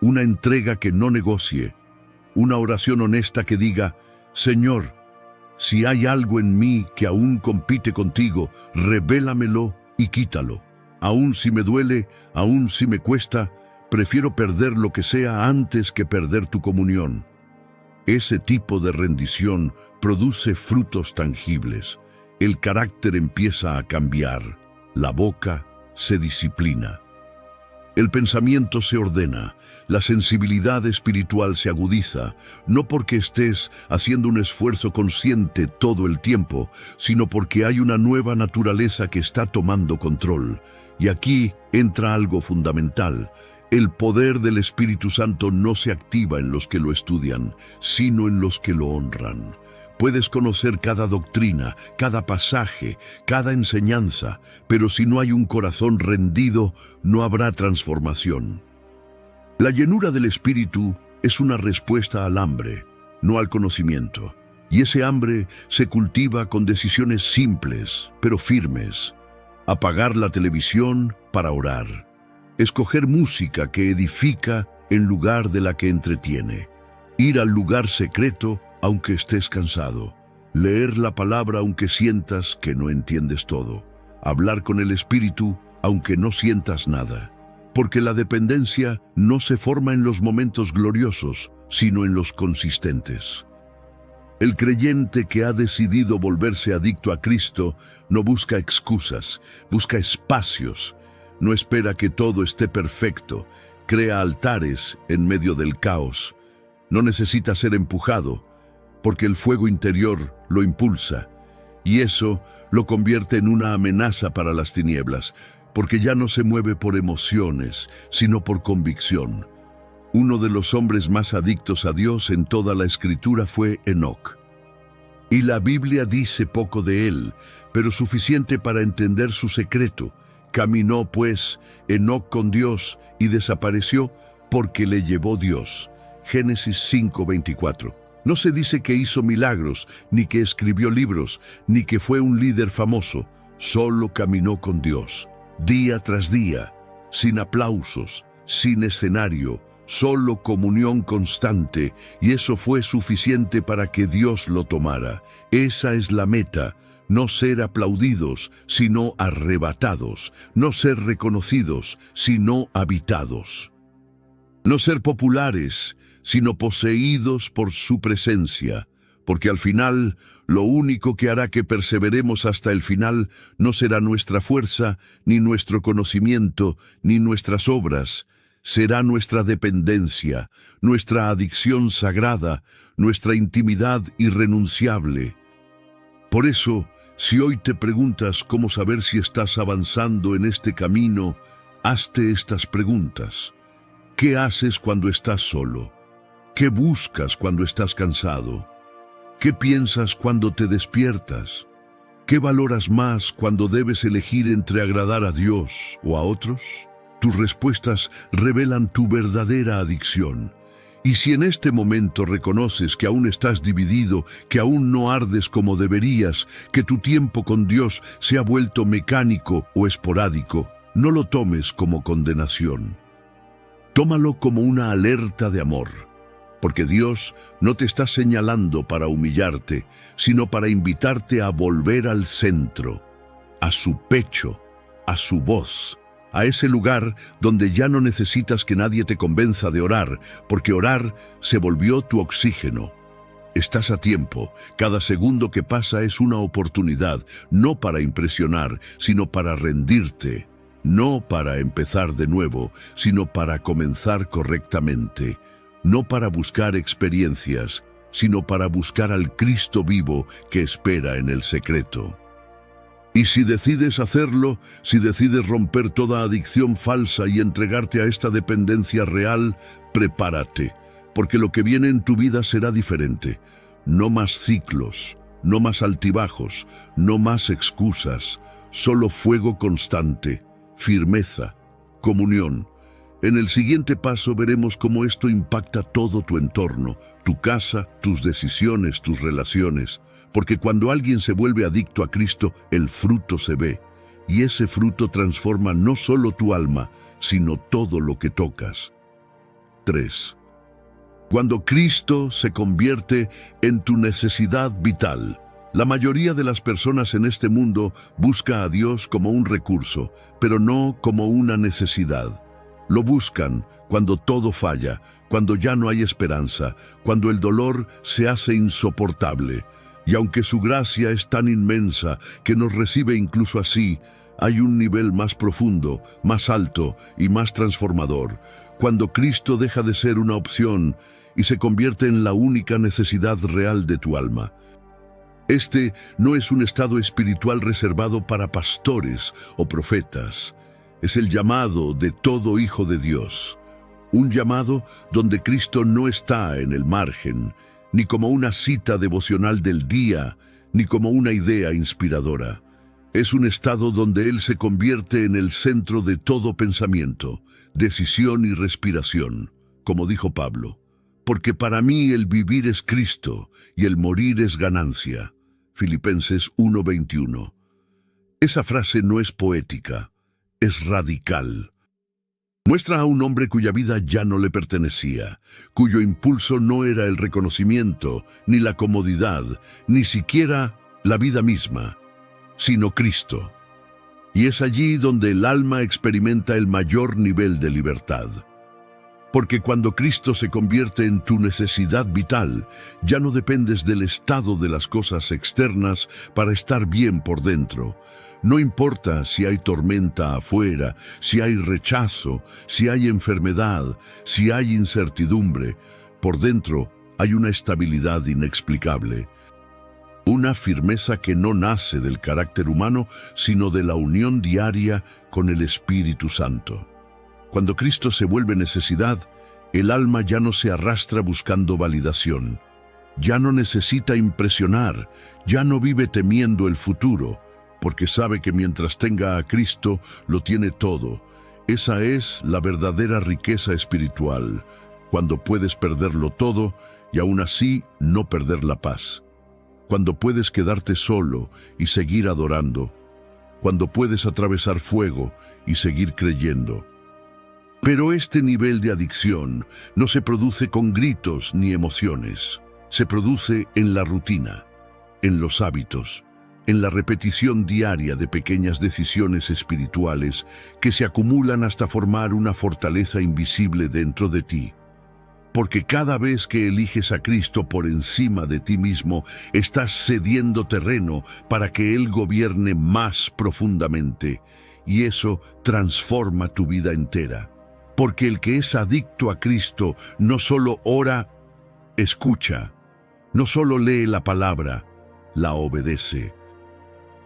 una entrega que no negocie, una oración honesta que diga: Señor, si hay algo en mí que aún compite contigo, revélamelo y quítalo. Aún si me duele, aún si me cuesta, prefiero perder lo que sea antes que perder tu comunión. Ese tipo de rendición produce frutos tangibles. El carácter empieza a cambiar. La boca se disciplina. El pensamiento se ordena. La sensibilidad espiritual se agudiza, no porque estés haciendo un esfuerzo consciente todo el tiempo, sino porque hay una nueva naturaleza que está tomando control. Y aquí entra algo fundamental. El poder del Espíritu Santo no se activa en los que lo estudian, sino en los que lo honran. Puedes conocer cada doctrina, cada pasaje, cada enseñanza, pero si no hay un corazón rendido, no habrá transformación. La llenura del Espíritu es una respuesta al hambre, no al conocimiento. Y ese hambre se cultiva con decisiones simples, pero firmes. Apagar la televisión para orar. Escoger música que edifica en lugar de la que entretiene. Ir al lugar secreto aunque estés cansado. Leer la palabra aunque sientas que no entiendes todo. Hablar con el Espíritu aunque no sientas nada. Porque la dependencia no se forma en los momentos gloriosos, sino en los consistentes. El creyente que ha decidido volverse adicto a Cristo no busca excusas, busca espacios. No espera que todo esté perfecto, crea altares en medio del caos. No necesita ser empujado, porque el fuego interior lo impulsa, y eso lo convierte en una amenaza para las tinieblas, porque ya no se mueve por emociones, sino por convicción. Uno de los hombres más adictos a Dios en toda la Escritura fue Enoc. Y la Biblia dice poco de él, pero suficiente para entender su secreto. Caminó, pues, Enoc con Dios y desapareció porque le llevó Dios. Génesis 5:24. No se dice que hizo milagros, ni que escribió libros, ni que fue un líder famoso. Solo caminó con Dios, día tras día, sin aplausos, sin escenario, solo comunión constante, y eso fue suficiente para que Dios lo tomara. Esa es la meta. No ser aplaudidos, sino arrebatados. No ser reconocidos, sino habitados. No ser populares, sino poseídos por su presencia, porque al final, lo único que hará que perseveremos hasta el final no será nuestra fuerza, ni nuestro conocimiento, ni nuestras obras. Será nuestra dependencia, nuestra adicción sagrada, nuestra intimidad irrenunciable. Por eso, si hoy te preguntas cómo saber si estás avanzando en este camino, hazte estas preguntas. ¿Qué haces cuando estás solo? ¿Qué buscas cuando estás cansado? ¿Qué piensas cuando te despiertas? ¿Qué valoras más cuando debes elegir entre agradar a Dios o a otros? Tus respuestas revelan tu verdadera adicción. Y si en este momento reconoces que aún estás dividido, que aún no ardes como deberías, que tu tiempo con Dios se ha vuelto mecánico o esporádico, no lo tomes como condenación. Tómalo como una alerta de amor, porque Dios no te está señalando para humillarte, sino para invitarte a volver al centro, a su pecho, a su voz, a ese lugar donde ya no necesitas que nadie te convenza de orar, porque orar se volvió tu oxígeno. Estás a tiempo, cada segundo que pasa es una oportunidad, no para impresionar, sino para rendirte, no para empezar de nuevo, sino para comenzar correctamente. No para buscar experiencias, sino para buscar al Cristo vivo que espera en el secreto. Y si decides hacerlo, si decides romper toda adicción falsa y entregarte a esta dependencia real, prepárate, porque lo que viene en tu vida será diferente. No más ciclos, no más altibajos, no más excusas, solo fuego constante, firmeza, comunión. En el siguiente paso veremos cómo esto impacta todo tu entorno, tu casa, tus decisiones, tus relaciones. Porque cuando alguien se vuelve adicto a Cristo, el fruto se ve. Y ese fruto transforma no solo tu alma, sino todo lo que tocas. 3. Cuando Cristo se convierte en tu necesidad vital. La mayoría de las personas en este mundo busca a Dios como un recurso, pero no como una necesidad. Lo buscan cuando todo falla, cuando ya no hay esperanza, cuando el dolor se hace insoportable. Y aunque su gracia es tan inmensa que nos recibe incluso así, hay un nivel más profundo, más alto y más transformador, cuando Cristo deja de ser una opción y se convierte en la única necesidad real de tu alma. Este no es un estado espiritual reservado para pastores o profetas. Es el llamado de todo hijo de Dios. Un llamado donde Cristo no está en el margen, ni como una cita devocional del día, ni como una idea inspiradora. Es un estado donde Él se convierte en el centro de todo pensamiento, decisión y respiración, como dijo Pablo. Porque para mí el vivir es Cristo y el morir es ganancia. Filipenses 1:21. Esa frase no es poética, es radical. Muestra a un hombre cuya vida ya no le pertenecía, cuyo impulso no era el reconocimiento, ni la comodidad, ni siquiera la vida misma, sino Cristo. Y es allí donde el alma experimenta el mayor nivel de libertad. Porque cuando Cristo se convierte en tu necesidad vital, ya no dependes del estado de las cosas externas para estar bien por dentro. No importa si hay tormenta afuera, si hay rechazo, si hay enfermedad, si hay incertidumbre. Por dentro hay una estabilidad inexplicable. Una firmeza que no nace del carácter humano, sino de la unión diaria con el Espíritu Santo. Cuando Cristo se vuelve necesidad, el alma ya no se arrastra buscando validación. Ya no necesita impresionar, ya no vive temiendo el futuro, porque sabe que mientras tenga a Cristo, lo tiene todo. Esa es la verdadera riqueza espiritual, cuando puedes perderlo todo y aún así no perder la paz. Cuando puedes quedarte solo y seguir adorando. Cuando puedes atravesar fuego y seguir creyendo. Pero este nivel de adicción no se produce con gritos ni emociones. Se produce en la rutina, en los hábitos, en la repetición diaria de pequeñas decisiones espirituales que se acumulan hasta formar una fortaleza invisible dentro de ti. Porque cada vez que eliges a Cristo por encima de ti mismo, estás cediendo terreno para que Él gobierne más profundamente, y eso transforma tu vida entera. Porque el que es adicto a Cristo no solo ora, escucha, no solo lee la palabra, la obedece.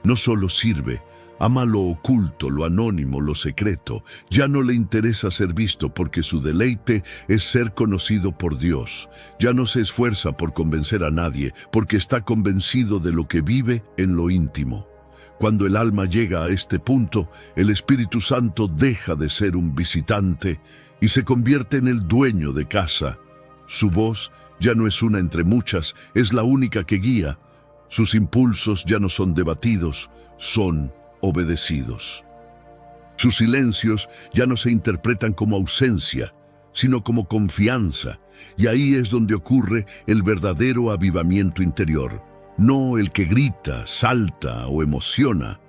No solo sirve, ama lo oculto, lo anónimo, lo secreto. Ya no le interesa ser visto porque su deleite es ser conocido por Dios. Ya no se esfuerza por convencer a nadie porque está convencido de lo que vive en lo íntimo. Cuando el alma llega a este punto, el Espíritu Santo deja de ser un visitante y se convierte en el dueño de casa. Su voz ya no es una entre muchas, es la única que guía. Sus impulsos ya no son debatidos, son obedecidos. Sus silencios ya no se interpretan como ausencia, sino como confianza, y ahí es donde ocurre el verdadero avivamiento interior. No el que grita, salta o emociona,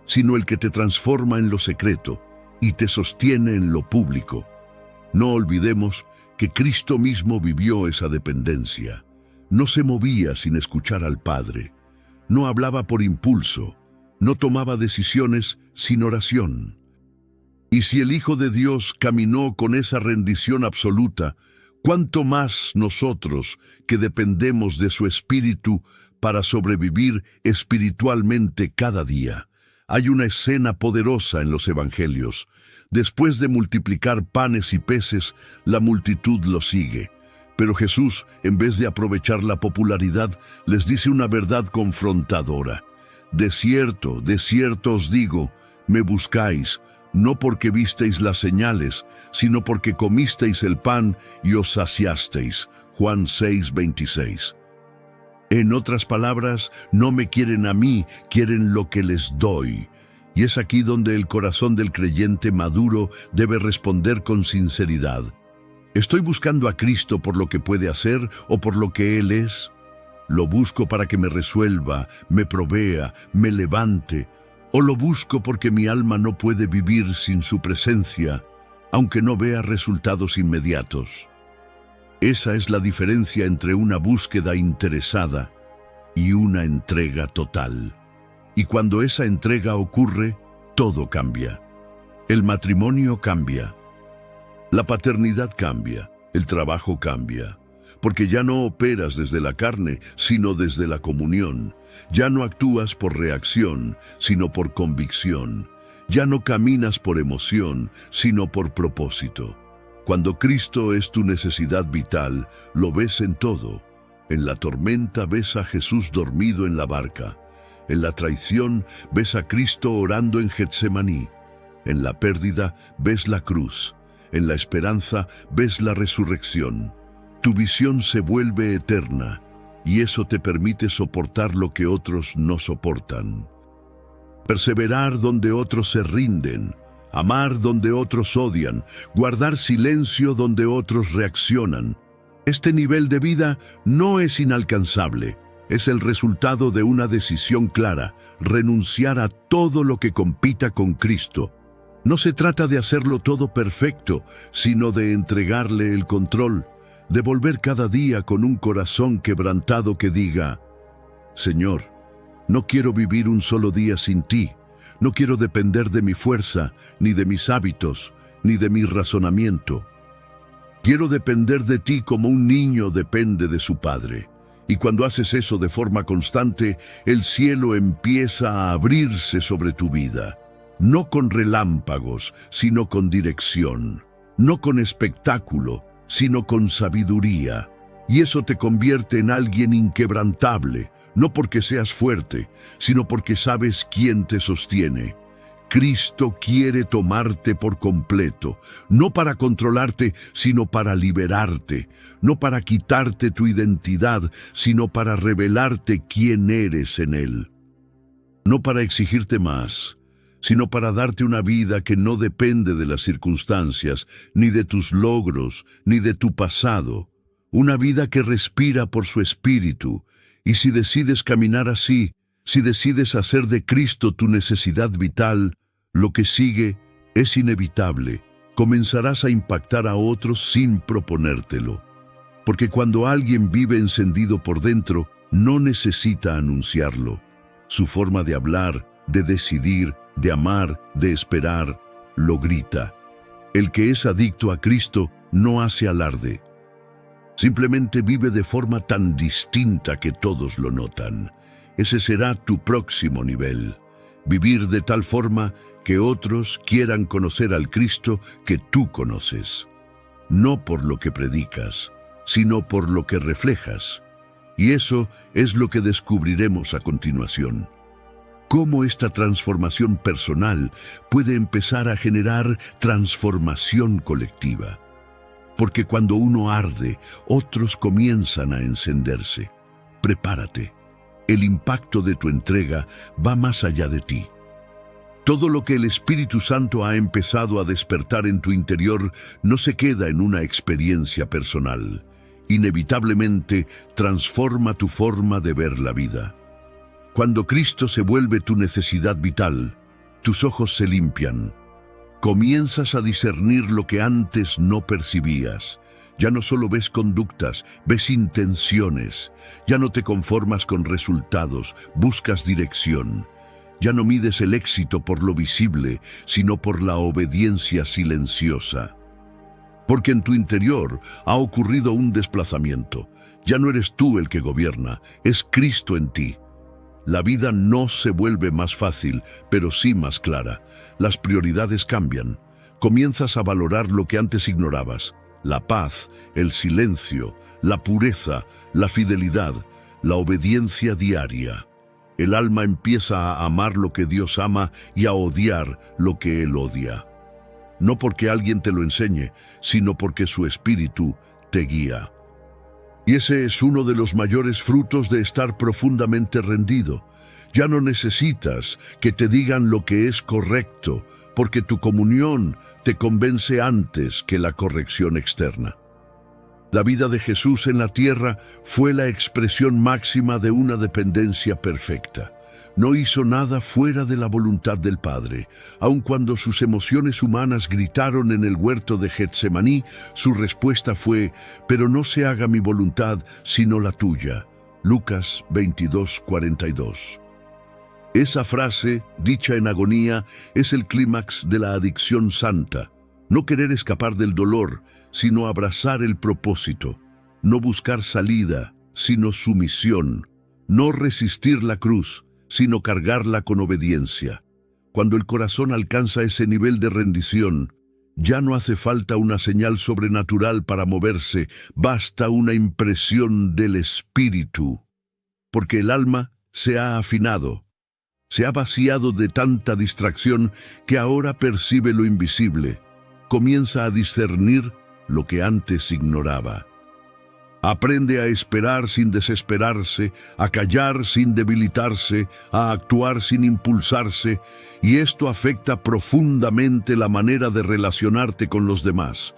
sino el que te transforma en lo secreto y te sostiene en lo público. No olvidemos que Cristo mismo vivió esa dependencia. No se movía sin escuchar al Padre. No hablaba por impulso. No tomaba decisiones sin oración. Y si el Hijo de Dios caminó con esa rendición absoluta, ¿cuánto más nosotros que dependemos de su Espíritu para sobrevivir espiritualmente cada día? Hay una escena poderosa en los Evangelios. Después de multiplicar panes y peces, la multitud lo sigue. Pero Jesús, en vez de aprovechar la popularidad, les dice una verdad confrontadora. De cierto os digo, me buscáis, no porque visteis las señales, sino porque comisteis el pan y os saciasteis. Juan 6:26. En otras palabras, no me quieren a mí, quieren lo que les doy. Y es aquí donde el corazón del creyente maduro debe responder con sinceridad. ¿Estoy buscando a Cristo por lo que puede hacer o por lo que Él es? ¿Lo busco para que me resuelva, me provea, me levante? ¿O lo busco porque mi alma no puede vivir sin su presencia, aunque no vea resultados inmediatos? Esa es la diferencia entre una búsqueda interesada y una entrega total. Y cuando esa entrega ocurre, todo cambia. El matrimonio cambia. La paternidad cambia, el trabajo cambia, porque ya no operas desde la carne, sino desde la comunión. Ya no actúas por reacción, sino por convicción. Ya no caminas por emoción, sino por propósito. Cuando Cristo es tu necesidad vital, lo ves en todo. En la tormenta ves a Jesús dormido en la barca. En la traición ves a Cristo orando en Getsemaní. En la pérdida ves la cruz. En la esperanza ves la resurrección. Tu visión se vuelve eterna y eso te permite soportar lo que otros no soportan. Perseverar donde otros se rinden, amar donde otros odian, guardar silencio donde otros reaccionan. Este nivel de vida no es inalcanzable, es el resultado de una decisión clara, renunciar a todo lo que compita con Cristo. No se trata de hacerlo todo perfecto, sino de entregarle el control, de volver cada día con un corazón quebrantado que diga: Señor, no quiero vivir un solo día sin ti, no quiero depender de mi fuerza, ni de mis hábitos, ni de mi razonamiento. Quiero depender de ti como un niño depende de su padre. Y cuando haces eso de forma constante, el cielo empieza a abrirse sobre tu vida. No con relámpagos, sino con dirección. No con espectáculo, sino con sabiduría. Y eso te convierte en alguien inquebrantable, no porque seas fuerte, sino porque sabes quién te sostiene. Cristo quiere tomarte por completo, no para controlarte, sino para liberarte, no para quitarte tu identidad, sino para revelarte quién eres en Él. No para exigirte más, sino para darte una vida que no depende de las circunstancias, ni de tus logros, ni de tu pasado. Una vida que respira por su espíritu, y si decides caminar así, Si decides hacer de Cristo tu necesidad vital, lo que sigue es inevitable. Comenzarás a impactar a otros sin proponértelo. Porque cuando alguien vive encendido por dentro, no necesita anunciarlo. Su forma de hablar, de decidir, de amar, de esperar, lo grita. El que es adicto a Cristo no hace alarde. Simplemente vive de forma tan distinta que todos lo notan. Ese será tu próximo nivel. Vivir de tal forma que otros quieran conocer al Cristo que tú conoces. No por lo que predicas, sino por lo que reflejas. Y eso es lo que descubriremos a continuación. Cómo esta transformación personal puede empezar a generar transformación colectiva. Porque cuando uno arde, otros comienzan a encenderse. Prepárate. El impacto de tu entrega va más allá de ti. Todo lo que el Espíritu Santo ha empezado a despertar en tu interior no se queda en una experiencia personal. Inevitablemente transforma tu forma de ver la vida. Cuando Cristo se vuelve tu necesidad vital, tus ojos se limpian. Comienzas a discernir lo que antes no percibías. Ya no solo ves conductas, ves intenciones. Ya no te conformas con resultados, buscas dirección. Ya no mides el éxito por lo visible, sino por la obediencia silenciosa. Porque en tu interior ha ocurrido un desplazamiento. Ya no eres tú el que gobierna, es Cristo en ti. La vida no se vuelve más fácil, pero sí más clara. Las prioridades cambian. Comienzas a valorar lo que antes ignorabas. La paz, el silencio, la pureza, la fidelidad, la obediencia diaria. El alma empieza a amar lo que Dios ama y a odiar lo que Él odia. No porque alguien te lo enseñe, sino porque su espíritu te guía. Y ese es uno de los mayores frutos de estar profundamente rendido. Ya no necesitas que te digan lo que es correcto, porque tu comunión te convence antes que la corrección externa. La vida de Jesús en la tierra fue la expresión máxima de una dependencia perfecta. No hizo nada fuera de la voluntad del Padre. Aun cuando sus emociones humanas gritaron en el huerto de Getsemaní, su respuesta fue: «Pero no se haga mi voluntad, sino la tuya». Lucas 22:42. Esa frase, dicha en agonía, es el clímax de la adicción santa. No querer escapar del dolor, sino abrazar el propósito. No buscar salida, sino sumisión. No resistir la cruz, sino cargarla con obediencia. Cuando el corazón alcanza ese nivel de rendición, ya no hace falta una señal sobrenatural para moverse, basta una impresión del Espíritu. Porque el alma se ha afinado, se ha vaciado de tanta distracción que ahora percibe lo invisible, comienza a discernir lo que antes ignoraba. Aprende a esperar sin desesperarse, a callar sin debilitarse, a actuar sin impulsarse, y esto afecta profundamente la manera de relacionarte con los demás.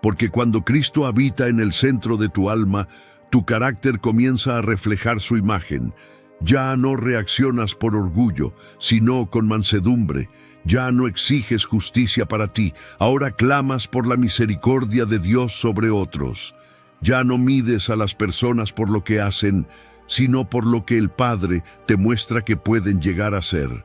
Porque cuando Cristo habita en el centro de tu alma, tu carácter comienza a reflejar su imagen. Ya no reaccionas por orgullo, sino con mansedumbre. Ya no exiges justicia para ti, ahora clamas por la misericordia de Dios sobre otros. Ya no mides a las personas por lo que hacen, sino por lo que el Padre te muestra que pueden llegar a ser.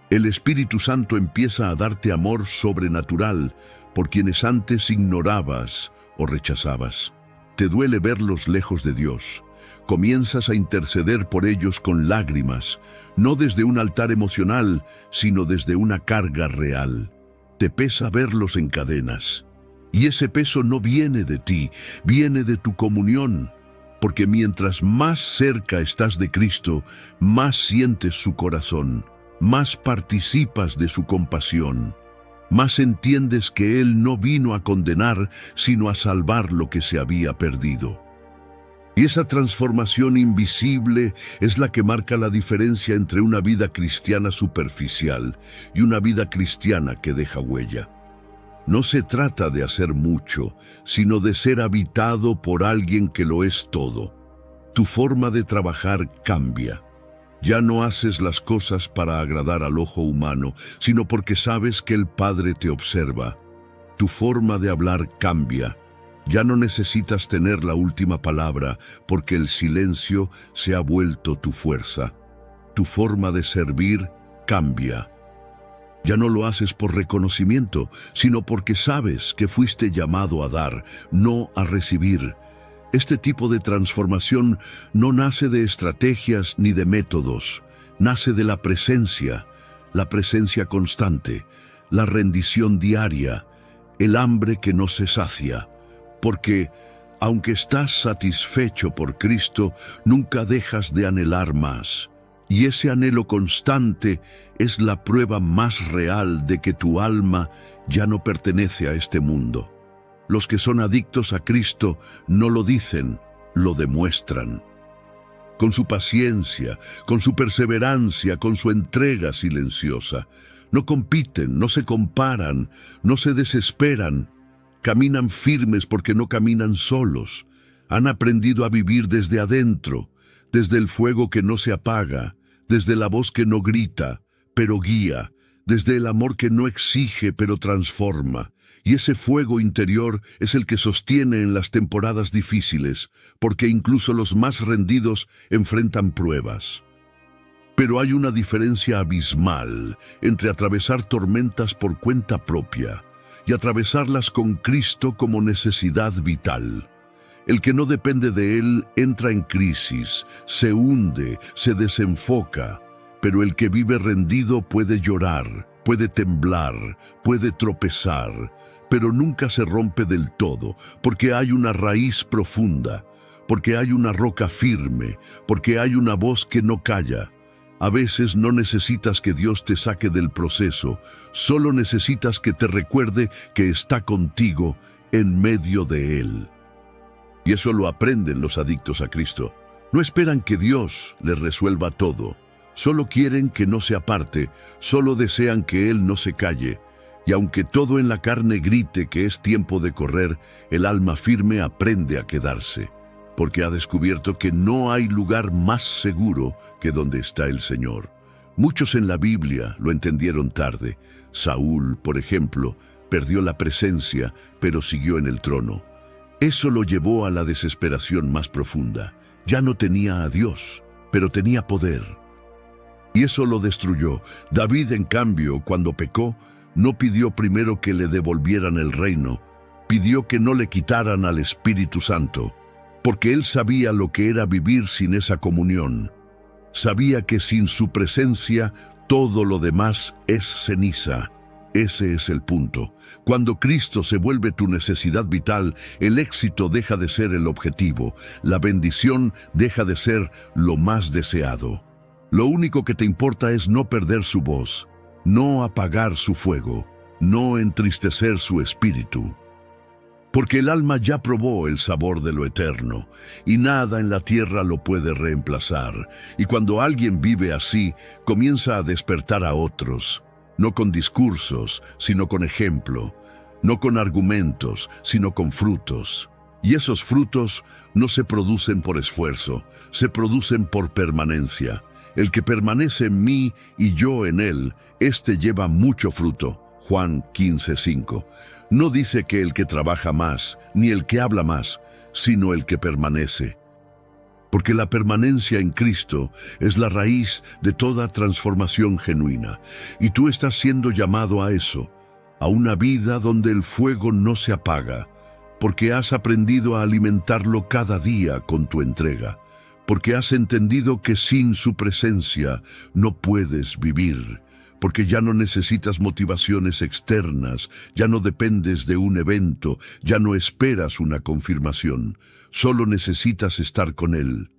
El Espíritu Santo empieza a darte amor sobrenatural por quienes antes ignorabas o rechazabas. Te duele verlos lejos de Dios. Comienzas a interceder por ellos con lágrimas, no desde un altar emocional, sino desde una carga real. Te pesa verlos en cadenas. Y ese peso no viene de ti, viene de tu comunión, porque mientras más cerca estás de Cristo, más sientes su corazón, más participas de su compasión, más entiendes que Él no vino a condenar, sino a salvar lo que se había perdido. Y esa transformación invisible es la que marca la diferencia entre una vida cristiana superficial y una vida cristiana que deja huella. No se trata de hacer mucho, sino de ser habitado por alguien que lo es todo. Tu forma de trabajar cambia. Ya no haces las cosas para agradar al ojo humano, sino porque sabes que el Padre te observa. Tu forma de hablar cambia. Ya no necesitas tener la última palabra, porque el silencio se ha vuelto tu fuerza. Tu forma de servir cambia. Ya no lo haces por reconocimiento, sino porque sabes que fuiste llamado a dar, no a recibir. Este tipo de transformación no nace de estrategias ni de métodos, nace de la presencia constante, la rendición diaria, el hambre que no se sacia, porque, aunque estás satisfecho por Cristo, nunca dejas de anhelar más. Y ese anhelo constante es la prueba más real de que tu alma ya no pertenece a este mundo. Los que son adictos a Cristo no lo dicen, lo demuestran. Con su paciencia, con su perseverancia, con su entrega silenciosa. No compiten, no se comparan, no se desesperan. Caminan firmes porque no caminan solos. Han aprendido a vivir desde adentro, desde el fuego que no se apaga, desde la voz que no grita, pero guía, desde el amor que no exige, pero transforma. Y ese fuego interior es el que sostiene en las temporadas difíciles, porque incluso los más rendidos enfrentan pruebas. Pero hay una diferencia abismal entre atravesar tormentas por cuenta propia y atravesarlas con Cristo como necesidad vital. El que no depende de Él entra en crisis, se hunde, se desenfoca, pero el que vive rendido puede llorar, puede temblar, puede tropezar, pero nunca se rompe del todo, porque hay una raíz profunda, porque hay una roca firme, porque hay una voz que no calla. A veces no necesitas que Dios te saque del proceso, solo necesitas que te recuerde que está contigo en medio de él. Y eso lo aprenden los adictos a Cristo. No esperan que Dios les resuelva todo, solo quieren que no se aparte, solo desean que Él no se calle. Y aunque todo en la carne grite que es tiempo de correr, el alma firme aprende a quedarse, porque ha descubierto que no hay lugar más seguro que donde está el Señor. Muchos en la Biblia lo entendieron tarde. Saúl, por ejemplo, perdió la presencia, pero siguió en el trono. Eso lo llevó a la desesperación más profunda. Ya no tenía a Dios, pero tenía poder. Y eso lo destruyó. David, en cambio, cuando pecó, no pidió primero que le devolvieran el reino, pidió que no le quitaran al Espíritu Santo, porque él sabía lo que era vivir sin esa comunión. Sabía que sin su presencia todo lo demás es ceniza. Ese es el punto. Cuando Cristo se vuelve tu necesidad vital, el éxito deja de ser el objetivo, la bendición deja de ser lo más deseado. Lo único que te importa es no perder su voz, no apagar su fuego, no entristecer su espíritu. Porque el alma ya probó el sabor de lo eterno, y nada en la tierra lo puede reemplazar. Y cuando alguien vive así, comienza a despertar a otros, no con discursos, sino con ejemplo, no con argumentos, sino con frutos. Y esos frutos no se producen por esfuerzo, se producen por permanencia. El que permanece en mí y yo en él, éste lleva mucho fruto. Juan 15:5. No dice que el que trabaja más, ni el que habla más, sino el que permanece. Porque la permanencia en Cristo es la raíz de toda transformación genuina. Y tú estás siendo llamado a eso, a una vida donde el fuego no se apaga, porque has aprendido a alimentarlo cada día con tu entrega. Porque has entendido que sin su presencia no puedes vivir, porque ya no necesitas motivaciones externas, ya no dependes de un evento, ya no esperas una confirmación, solo necesitas estar con Él.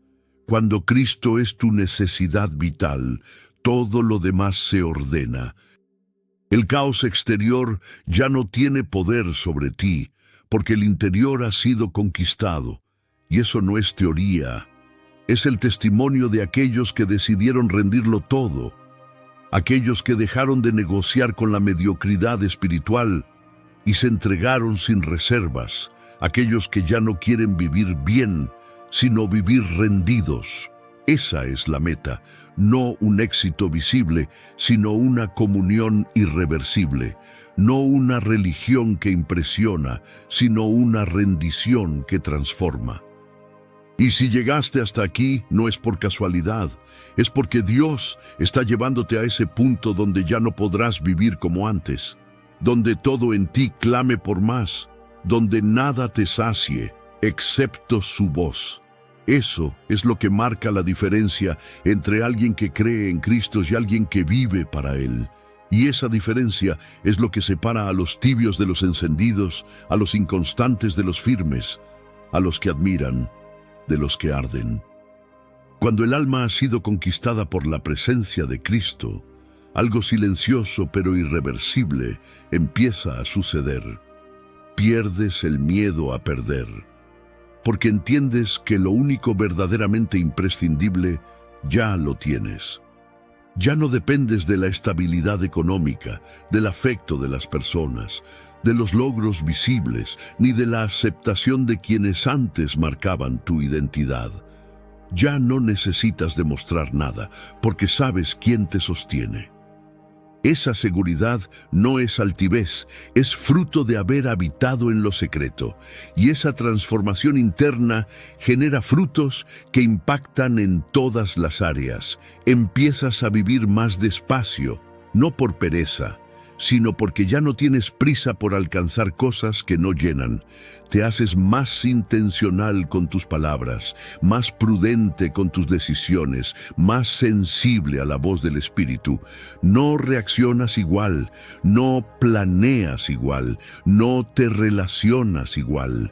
Cuando Cristo es tu necesidad vital, todo lo demás se ordena. El caos exterior ya no tiene poder sobre ti, porque el interior ha sido conquistado, y eso no es teoría. Es el testimonio de aquellos que decidieron rendirlo todo, aquellos que dejaron de negociar con la mediocridad espiritual y se entregaron sin reservas, aquellos que ya no quieren vivir bien, sino vivir rendidos, Esa es la meta, no un éxito visible, sino una comunión irreversible, no una religión que impresiona, sino una rendición que transforma. Y si llegaste hasta aquí, no es por casualidad, es porque Dios está llevándote a ese punto donde ya no podrás vivir como antes, donde todo en ti clame por más, donde nada te sacie, excepto su voz. Eso es lo que marca la diferencia entre alguien que cree en Cristo y alguien que vive para Él. Y esa diferencia es lo que separa a los tibios de los encendidos, a los inconstantes de los firmes, a los que admiran de los que arden. Cuando el alma ha sido conquistada por la presencia de Cristo, algo silencioso pero irreversible empieza a suceder. Pierdes el miedo a perder, porque entiendes que lo único verdaderamente imprescindible ya lo tienes. Ya no dependes de la estabilidad económica, del afecto de las personas, de los logros visibles, ni de la aceptación de quienes antes marcaban tu identidad. Ya no necesitas demostrar nada, porque sabes quién te sostiene. Esa seguridad no es altivez, es fruto de haber habitado en lo secreto, y esa transformación interna genera frutos que impactan en todas las áreas. Empiezas a vivir más despacio, no por pereza, sino porque ya no tienes prisa por alcanzar cosas que no llenan. Te haces más intencional con tus palabras, más prudente con tus decisiones, más sensible a la voz del Espíritu. No reaccionas igual, no planeas igual, no te relacionas igual.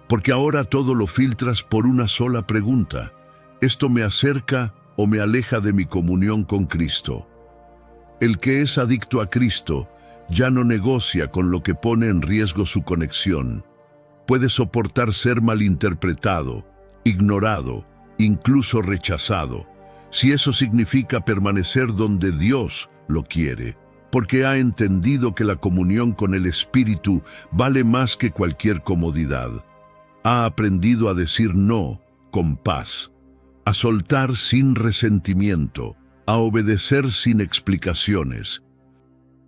Porque ahora todo lo filtras por una sola pregunta: ¿esto me acerca o me aleja de mi comunión con Cristo? El que es adicto a Cristo ya no negocia con lo que pone en riesgo su conexión. Puede soportar ser malinterpretado, ignorado, incluso rechazado, si eso significa permanecer donde Dios lo quiere, porque ha entendido que la comunión con el Espíritu vale más que cualquier comodidad. Ha aprendido a decir no con paz, a soltar sin resentimiento, a obedecer sin explicaciones,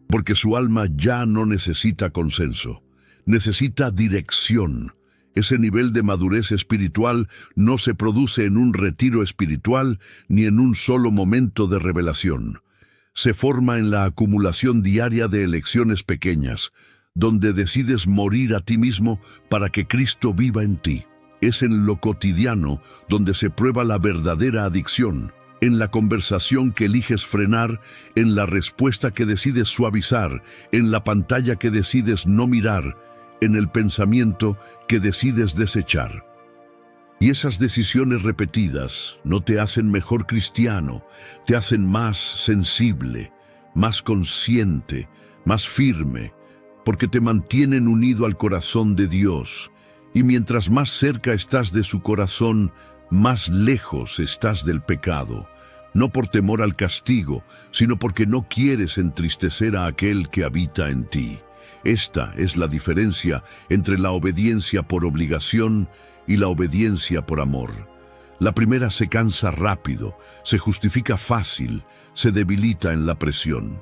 porque su alma ya no necesita consenso, necesita dirección. Ese nivel de madurez espiritual no se produce en un retiro espiritual ni en un solo momento de revelación. Se forma en la acumulación diaria de elecciones pequeñas, donde decides morir a ti mismo para que Cristo viva en ti. Es en lo cotidiano donde se prueba la verdadera adicción, en la conversación que eliges frenar, en la respuesta que decides suavizar, en la pantalla que decides no mirar, en el pensamiento que decides desechar. Y esas decisiones repetidas no te hacen mejor cristiano, te hacen más sensible, más consciente, más firme, porque te mantienen unido al corazón de Dios. Y mientras más cerca estás de su corazón, más lejos estás del pecado, no por temor al castigo, sino porque no quieres entristecer a aquel que habita en ti. Esta es la diferencia entre la obediencia por obligación y la obediencia por amor. La primera se cansa rápido, se justifica fácil, se debilita en la presión.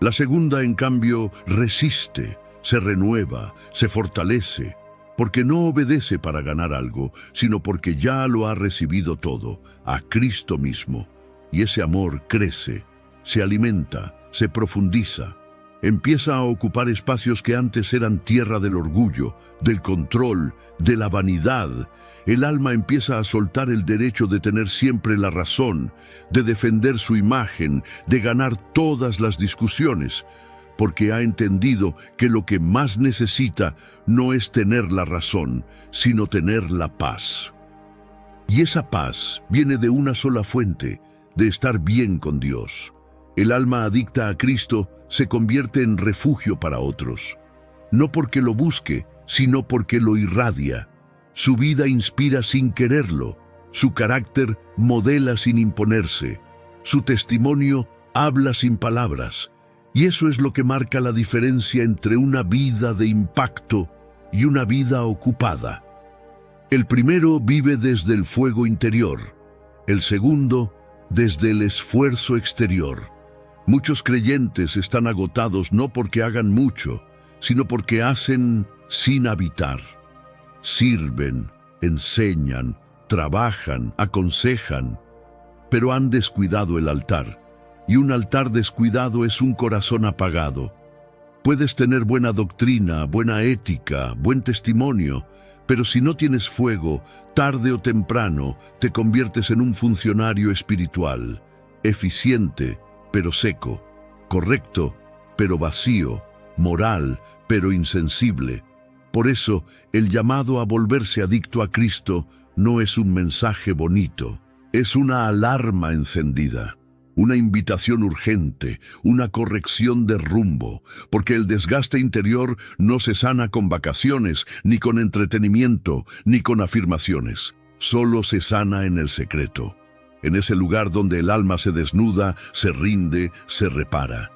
La segunda, en cambio, resiste, se renueva, se fortalece, porque no obedece para ganar algo, sino porque ya lo ha recibido todo, a Cristo mismo. Y ese amor crece, se alimenta, se profundiza, empieza a ocupar espacios que antes eran tierra del orgullo, del control, de la vanidad. El alma empieza a soltar el derecho de tener siempre la razón, de defender su imagen, de ganar todas las discusiones, porque ha entendido que lo que más necesita no es tener la razón, sino tener la paz. Y esa paz viene de una sola fuente, de estar bien con Dios. El alma adicta a Cristo se convierte en refugio para otros, no porque lo busque, sino porque lo irradia. Su vida inspira sin quererlo, su carácter modela sin imponerse, su testimonio habla sin palabras. Y eso es lo que marca la diferencia entre una vida de impacto y una vida ocupada. El primero vive desde el fuego interior, El segundo, desde el esfuerzo exterior. Muchos creyentes están agotados no porque hagan mucho, sino porque hacen sin habitar. Sirven, enseñan, trabajan, aconsejan, pero han descuidado el altar. Y un altar descuidado es un corazón apagado. Puedes tener buena doctrina, buena ética, buen testimonio, pero si no tienes fuego, tarde o temprano te conviertes en un funcionario espiritual, eficiente, pero seco, correcto, pero vacío, moral, pero insensible. Por eso, el llamado a volverse adicto a Cristo no es un mensaje bonito, es una alarma encendida. Una invitación urgente, una corrección de rumbo, porque el desgaste interior no se sana con vacaciones, ni con entretenimiento, ni con afirmaciones. Solo se sana en el secreto, en ese lugar donde el alma se desnuda, se rinde, se repara.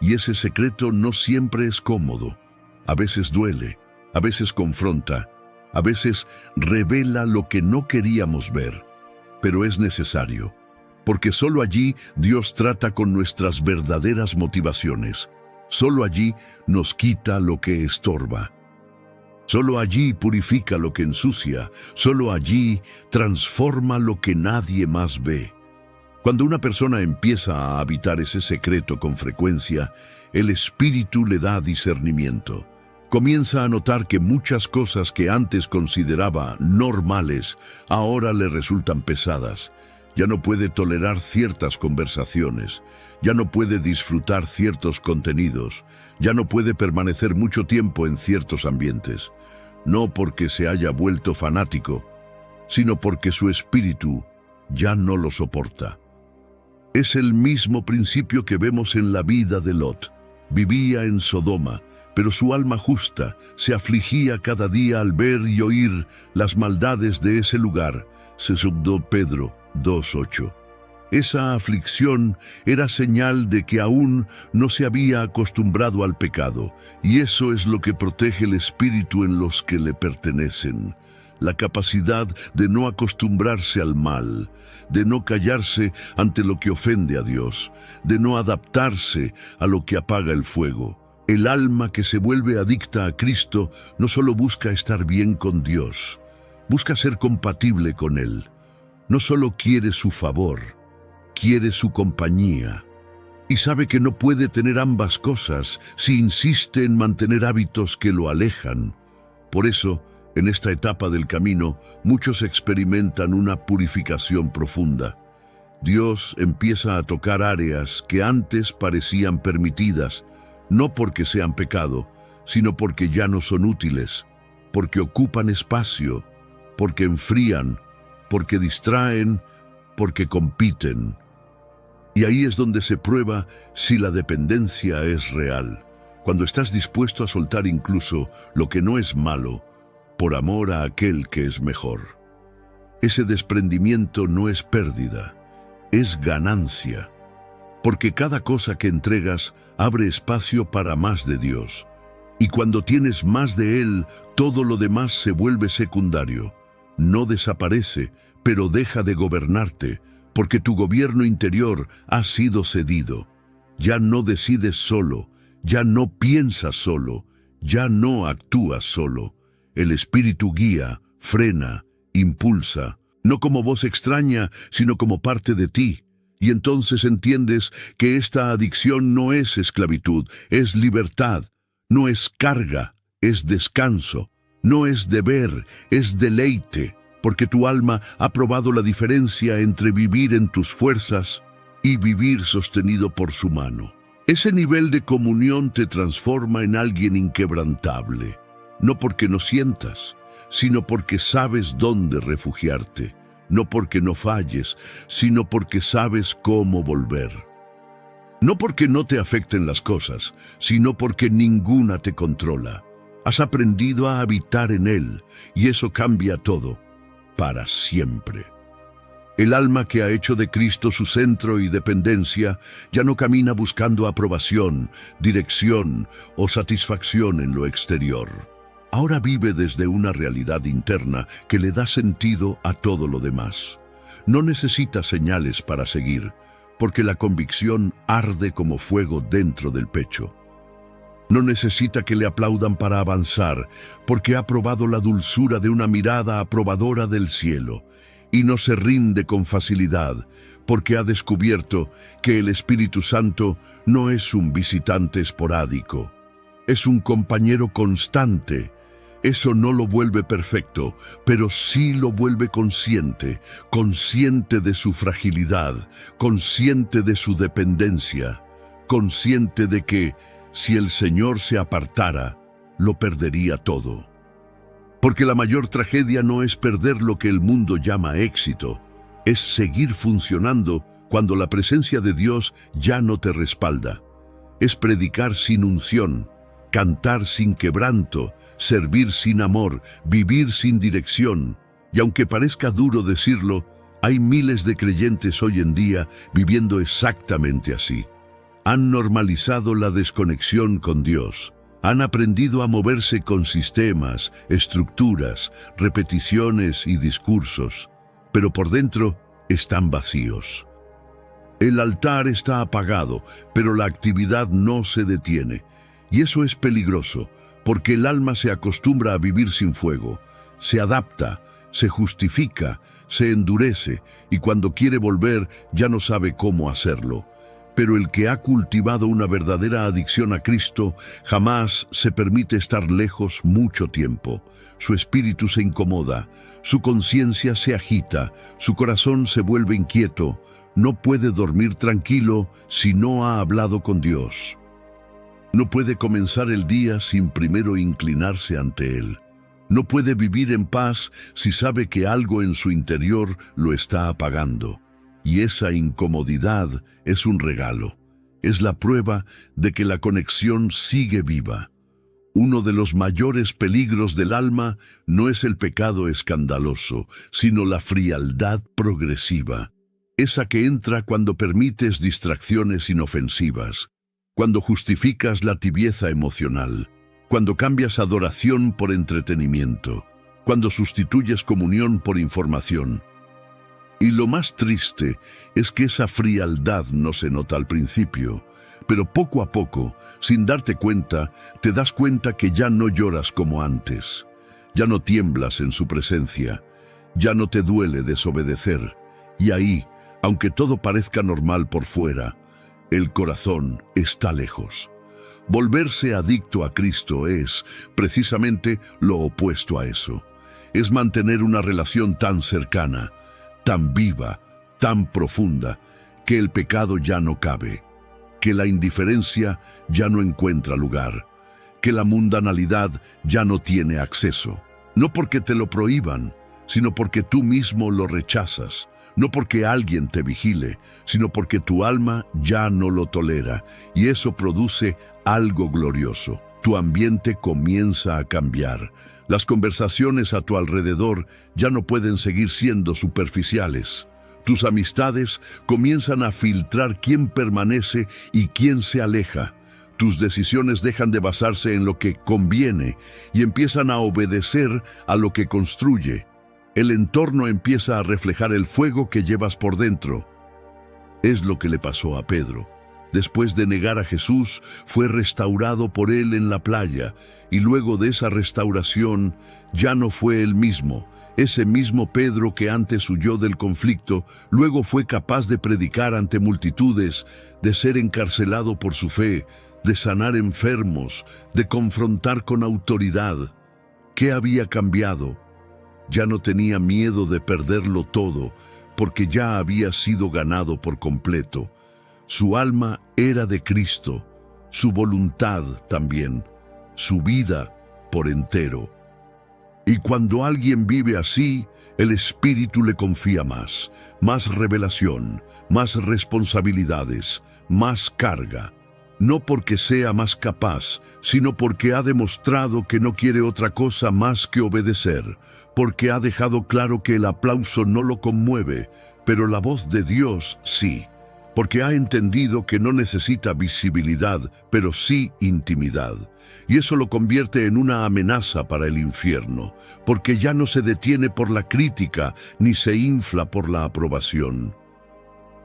Y ese secreto no siempre es cómodo. A veces duele, a veces confronta, a veces revela lo que no queríamos ver, pero es necesario. Porque solo allí Dios trata con nuestras verdaderas motivaciones. Solo allí nos quita lo que estorba. Solo allí purifica lo que ensucia. Solo allí transforma lo que nadie más ve. Cuando una persona empieza a habitar ese secreto con frecuencia, el Espíritu le da discernimiento. Comienza a notar que muchas cosas que antes consideraba normales, ahora le resultan pesadas. Ya no puede tolerar ciertas conversaciones, ya no puede disfrutar ciertos contenidos, ya no puede permanecer mucho tiempo en ciertos ambientes, no porque se haya vuelto fanático, sino porque su espíritu ya no lo soporta. Es el mismo principio que vemos en la vida de Lot. Vivía en Sodoma, pero su alma justa se afligía cada día al ver y oír las maldades de ese lugar, segundo Pedro 2:8. Esa aflicción era señal de que aún no se había acostumbrado al pecado, y eso es lo que protege el espíritu en los que le pertenecen. La capacidad de no acostumbrarse al mal, de no callarse ante lo que ofende a Dios, de no adaptarse a lo que apaga el fuego. El alma que se vuelve adicta a Cristo no solo busca estar bien con Dios, busca ser compatible con Él. No solo quiere su favor, quiere su compañía. Y sabe que no puede tener ambas cosas si insiste en mantener hábitos que lo alejan. Por eso, en esta etapa del camino, muchos experimentan una purificación profunda. Dios empieza a tocar áreas que antes parecían permitidas, no porque sean pecado, sino porque ya no son útiles, porque ocupan espacio, porque enfrían, porque distraen, porque compiten. Y ahí es donde se prueba si la dependencia es real, cuando estás dispuesto a soltar incluso lo que no es malo, por amor a aquel que es mejor. Ese desprendimiento no es pérdida, es ganancia, porque cada cosa que entregas abre espacio para más de Dios. Y cuando tienes más de Él, todo lo demás se vuelve secundario. No desaparece, pero deja de gobernarte, porque tu gobierno interior ha sido cedido. Ya no decides solo, ya no piensas solo, ya no actúas solo. El Espíritu guía, frena, impulsa, no como voz extraña, sino como parte de ti. Y entonces entiendes que esta adicción no es esclavitud, es libertad, no es carga, es descanso, no es deber, es deleite, porque tu alma ha probado la diferencia entre vivir en tus fuerzas y vivir sostenido por su mano. Ese nivel de comunión te transforma en alguien inquebrantable, no porque no sientas, sino porque sabes dónde refugiarte. No porque no falles, sino porque sabes cómo volver. No porque no te afecten las cosas, sino porque ninguna te controla. Has aprendido a habitar en Él, y eso cambia todo, para siempre. El alma que ha hecho de Cristo su centro y dependencia ya no camina buscando aprobación, dirección o satisfacción en lo exterior. Ahora vive desde una realidad interna que le da sentido a todo lo demás. no necesita señales para seguir, porque la convicción arde como fuego dentro del pecho. No necesita que le aplaudan para avanzar, porque ha probado la dulzura de una mirada aprobadora del cielo, y no se rinde con facilidad, porque ha descubierto que el Espíritu Santo no es un visitante esporádico, es un compañero constante. Eso no lo vuelve perfecto, pero sí lo vuelve consciente, consciente de su fragilidad, consciente de su dependencia, consciente de que, si el Señor se apartara, lo perdería todo. Porque la mayor tragedia no es perder lo que el mundo llama éxito, es seguir funcionando cuando la presencia de Dios ya no te respalda. Es predicar sin unción, cantar sin quebranto, servir sin amor, vivir sin dirección. Y aunque parezca duro decirlo, hay miles de creyentes hoy en día viviendo exactamente así. Han normalizado la desconexión con Dios. Han aprendido a moverse con sistemas, estructuras, repeticiones y discursos, pero por dentro están vacíos. El altar está apagado, pero la actividad no se detiene. Y eso es peligroso, porque el alma se acostumbra a vivir sin fuego, se adapta, se justifica, se endurece, y cuando quiere volver ya no sabe cómo hacerlo. Pero el que ha cultivado una verdadera adicción a Cristo jamás se permite estar lejos mucho tiempo. Su espíritu se incomoda, su conciencia se agita, su corazón se vuelve inquieto, no puede dormir tranquilo si no ha hablado con Dios. No puede comenzar el día sin primero inclinarse ante Él. No puede vivir en paz si sabe que algo en su interior lo está apagando. Y esa incomodidad es un regalo. Es la prueba de que la conexión sigue viva. Uno de los mayores peligros del alma no es el pecado escandaloso, sino la frialdad progresiva. Esa que entra cuando permites distracciones inofensivas, cuando justificas la tibieza emocional, cuando cambias adoración por entretenimiento, cuando sustituyes comunión por información. Y lo más triste es que esa frialdad no se nota al principio, pero poco a poco, sin darte cuenta, te das cuenta que ya no lloras como antes, ya no tiemblas en su presencia, ya no te duele desobedecer, y ahí, aunque todo parezca normal por fuera, el corazón está lejos. Volverse adicto a Cristo es, precisamente, lo opuesto a eso. Es mantener una relación tan cercana, tan viva, tan profunda, que el pecado ya no cabe, que la indiferencia ya no encuentra lugar, que la mundanalidad ya no tiene acceso. No porque te lo prohíban, sino porque tú mismo lo rechazas. No porque alguien te vigile, sino porque tu alma ya no lo tolera, y eso produce algo glorioso. Tu ambiente comienza a cambiar. Las conversaciones a tu alrededor ya no pueden seguir siendo superficiales. Tus amistades comienzan a filtrar quién permanece y quién se aleja. Tus decisiones dejan de basarse en lo que conviene y empiezan a obedecer a lo que construye. El entorno empieza a reflejar el fuego que llevas por dentro. Es lo que le pasó a Pedro. Después de negar a Jesús, fue restaurado por él en la playa, y luego de esa restauración ya no fue el mismo. Ese mismo Pedro que antes huyó del conflicto, luego fue capaz de predicar ante multitudes, de ser encarcelado por su fe, de sanar enfermos, de confrontar con autoridad. ¿Qué había cambiado? Ya no tenía miedo de perderlo todo, porque ya había sido ganado por completo. Su alma era de Cristo, su voluntad también, su vida por entero. Y cuando alguien vive así, el Espíritu le confía más revelación, más responsabilidades, más carga. No porque sea más capaz, sino porque ha demostrado que no quiere otra cosa más que obedecer, porque ha dejado claro que el aplauso no lo conmueve, pero la voz de Dios sí. porque ha entendido que no necesita visibilidad, pero sí intimidad. Y eso lo convierte en una amenaza para el infierno, porque ya no se detiene por la crítica ni se infla por la aprobación.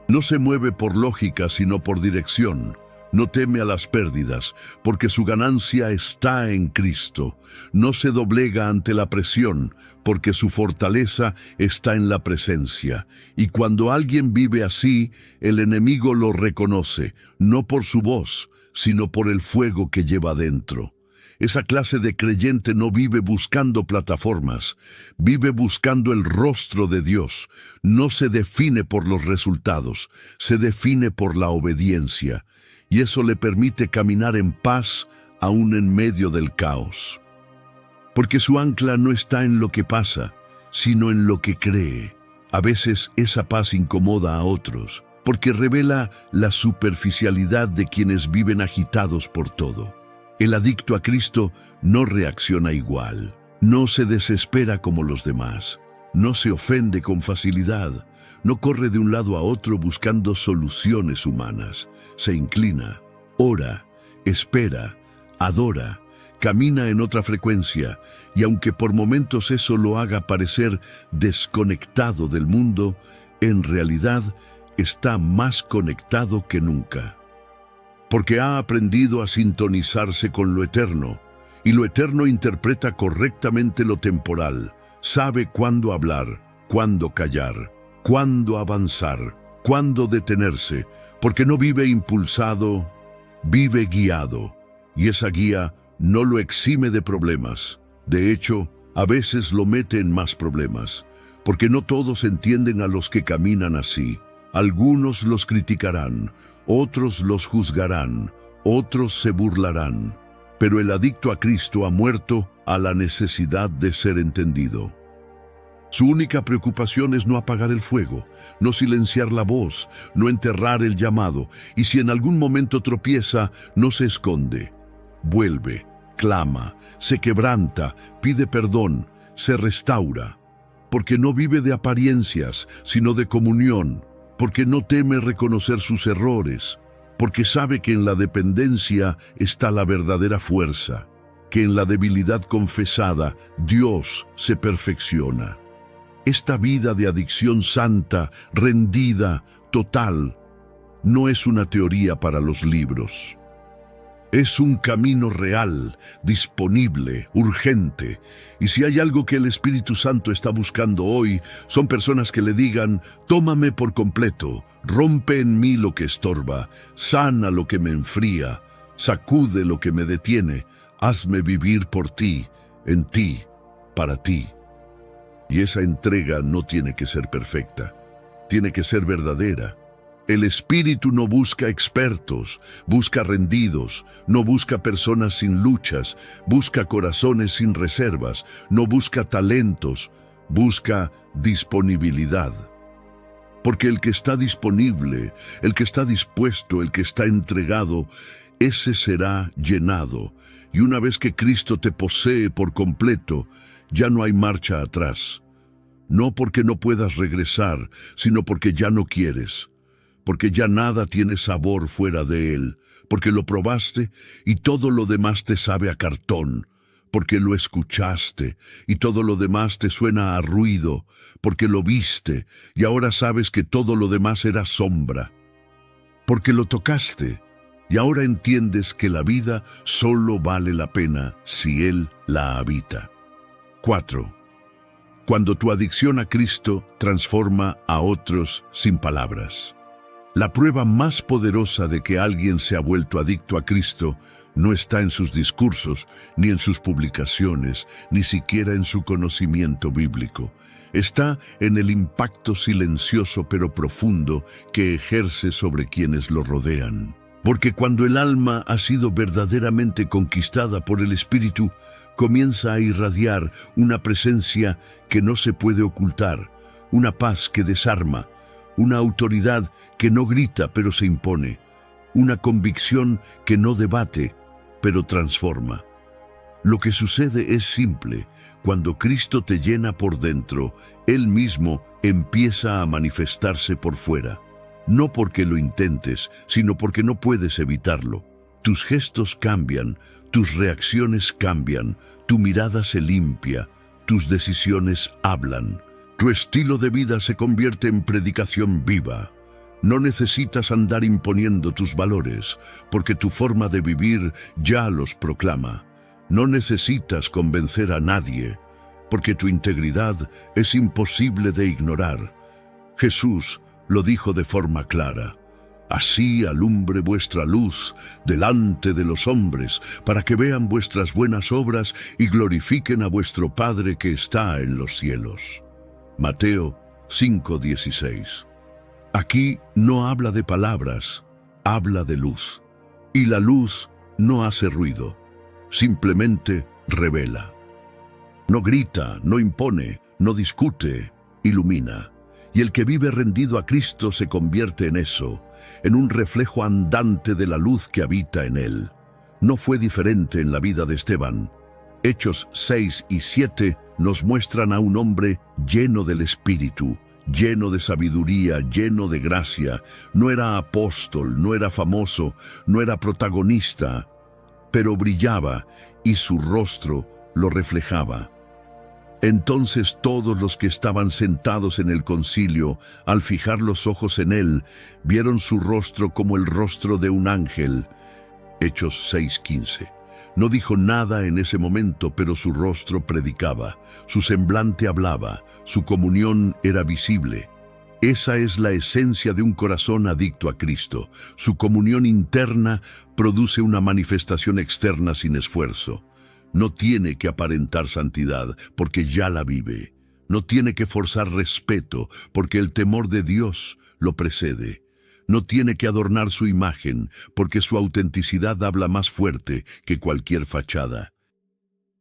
No se mueve por lógica, sino por dirección. No teme a las pérdidas, porque su ganancia está en Cristo. No se doblega ante la presión, porque su fortaleza está en la presencia. Y cuando alguien vive así, el enemigo lo reconoce, no por su voz, sino por el fuego que lleva dentro. Esa clase de creyente no vive buscando plataformas, vive buscando el rostro de Dios. No se define por los resultados, se define por la obediencia. Y eso le permite caminar en paz aún en medio del caos. Porque su ancla no está en lo que pasa, sino en lo que cree. A veces esa paz incomoda a otros, porque revela la superficialidad de quienes viven agitados por todo. El adicto a Cristo no reacciona igual, no se desespera como los demás, no se ofende con facilidad, no corre de un lado a otro buscando soluciones humanas. Se inclina, ora, espera, adora, camina en otra frecuencia, y aunque por momentos eso lo haga parecer desconectado del mundo, en realidad está más conectado que nunca. Porque ha aprendido a sintonizarse con lo eterno, y lo eterno interpreta correctamente lo temporal, sabe cuándo hablar, cuándo callar, cuándo avanzar, cuándo detenerse, porque no vive impulsado, vive guiado, y esa guía no lo exime de problemas. De hecho, a veces lo mete en más problemas, porque no todos entienden a los que caminan así. Algunos los criticarán, otros los juzgarán, otros se burlarán, pero el adicto a Cristo ha muerto a la necesidad de ser entendido. Su única preocupación es no apagar el fuego, no silenciar la voz, no enterrar el llamado, y si en algún momento tropieza, no se esconde. Vuelve, clama, se quebranta, pide perdón, se restaura, porque no vive de apariencias, sino de comunión, porque no teme reconocer sus errores, porque sabe que en la dependencia está la verdadera fuerza, que en la debilidad confesada Dios se perfecciona. Esta vida de adicción santa, rendida, total, no es una teoría para los libros. Es un camino real, disponible, urgente. Y si hay algo que el Espíritu Santo está buscando hoy, son personas que le digan: tómame por completo, rompe en mí lo que estorba, sana lo que me enfría, sacude lo que me detiene, hazme vivir por ti, en ti, para ti. Y esa entrega no tiene que ser perfecta, tiene que ser verdadera. El Espíritu no busca expertos, busca rendidos, no busca personas sin luchas, busca corazones sin reservas, no busca talentos, busca disponibilidad. Porque el que está disponible, el que está dispuesto, el que está entregado, ese será llenado. Y una vez que Cristo te posee por completo, ya no hay marcha atrás. No porque no puedas regresar, sino porque ya no quieres. Porque ya nada tiene sabor fuera de Él, porque lo probaste y todo lo demás te sabe a cartón, porque lo escuchaste y todo lo demás te suena a ruido, porque lo viste y ahora sabes que todo lo demás era sombra, porque lo tocaste y ahora entiendes que la vida solo vale la pena si Él la habita. 4. Cuando tu adicción a Cristo transforma a otros sin palabras. La prueba más poderosa de que alguien se ha vuelto adicto a Cristo no está en sus discursos, ni en sus publicaciones, ni siquiera en su conocimiento bíblico. Está en el impacto silencioso pero profundo que ejerce sobre quienes lo rodean. Porque cuando el alma ha sido verdaderamente conquistada por el Espíritu, comienza a irradiar una presencia que no se puede ocultar, una paz que desarma, una autoridad que no grita pero se impone, una convicción que no debate pero transforma. Lo que sucede es simple: cuando Cristo te llena por dentro, Él mismo empieza a manifestarse por fuera. no porque lo intentes, sino porque no puedes evitarlo. Tus gestos cambian, tus reacciones cambian, tu mirada se limpia, tus decisiones hablan. Tu estilo de vida se convierte en predicación viva. No necesitas andar imponiendo tus valores, porque tu forma de vivir ya los proclama. No necesitas convencer a nadie, porque tu integridad es imposible de ignorar. Jesús lo dijo de forma clara: así alumbre vuestra luz delante de los hombres, para que vean vuestras buenas obras y glorifiquen a vuestro Padre que está en los cielos. Mateo 5:16. Aquí no habla de palabras, habla de luz. Y la luz no hace ruido, simplemente revela. No grita, no impone, no discute, ilumina. Y el que vive rendido a Cristo se convierte en eso, en un reflejo andante de la luz que habita en él. No fue diferente en la vida de Esteban. Hechos 6 y 7 nos muestran a un hombre lleno del Espíritu, lleno de sabiduría, lleno de gracia. No era apóstol, no era famoso, no era protagonista, pero brillaba y su rostro lo reflejaba. Entonces todos los que estaban sentados en el concilio, al fijar los ojos en él, vieron su rostro como el rostro de un ángel. Hechos 6:15. No dijo nada en ese momento, pero su rostro predicaba, su semblante hablaba, su comunión era visible. Esa es la esencia de un corazón adicto a Cristo. Su comunión interna produce una manifestación externa sin esfuerzo. No tiene que aparentar santidad, porque ya la vive. No tiene que forzar respeto, porque el temor de Dios lo precede. No tiene que adornar su imagen, porque su autenticidad habla más fuerte que cualquier fachada.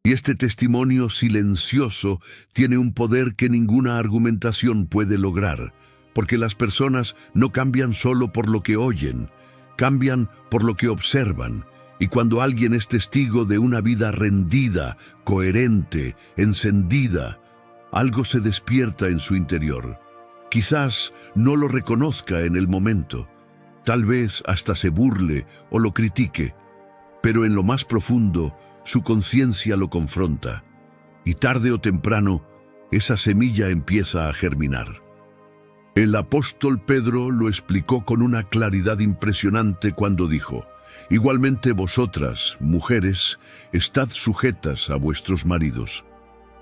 Y este testimonio silencioso tiene un poder que ninguna argumentación puede lograr, porque las personas no cambian solo por lo que oyen, cambian por lo que observan. Y cuando alguien es testigo de una vida rendida, coherente, encendida, algo se despierta en su interior. Quizás no lo reconozca en el momento, tal vez hasta se burle o lo critique, pero en lo más profundo su conciencia lo confronta, y tarde o temprano esa semilla empieza a germinar. El apóstol Pedro lo explicó con una claridad impresionante cuando dijo: igualmente vosotras, mujeres, estad sujetas a vuestros maridos,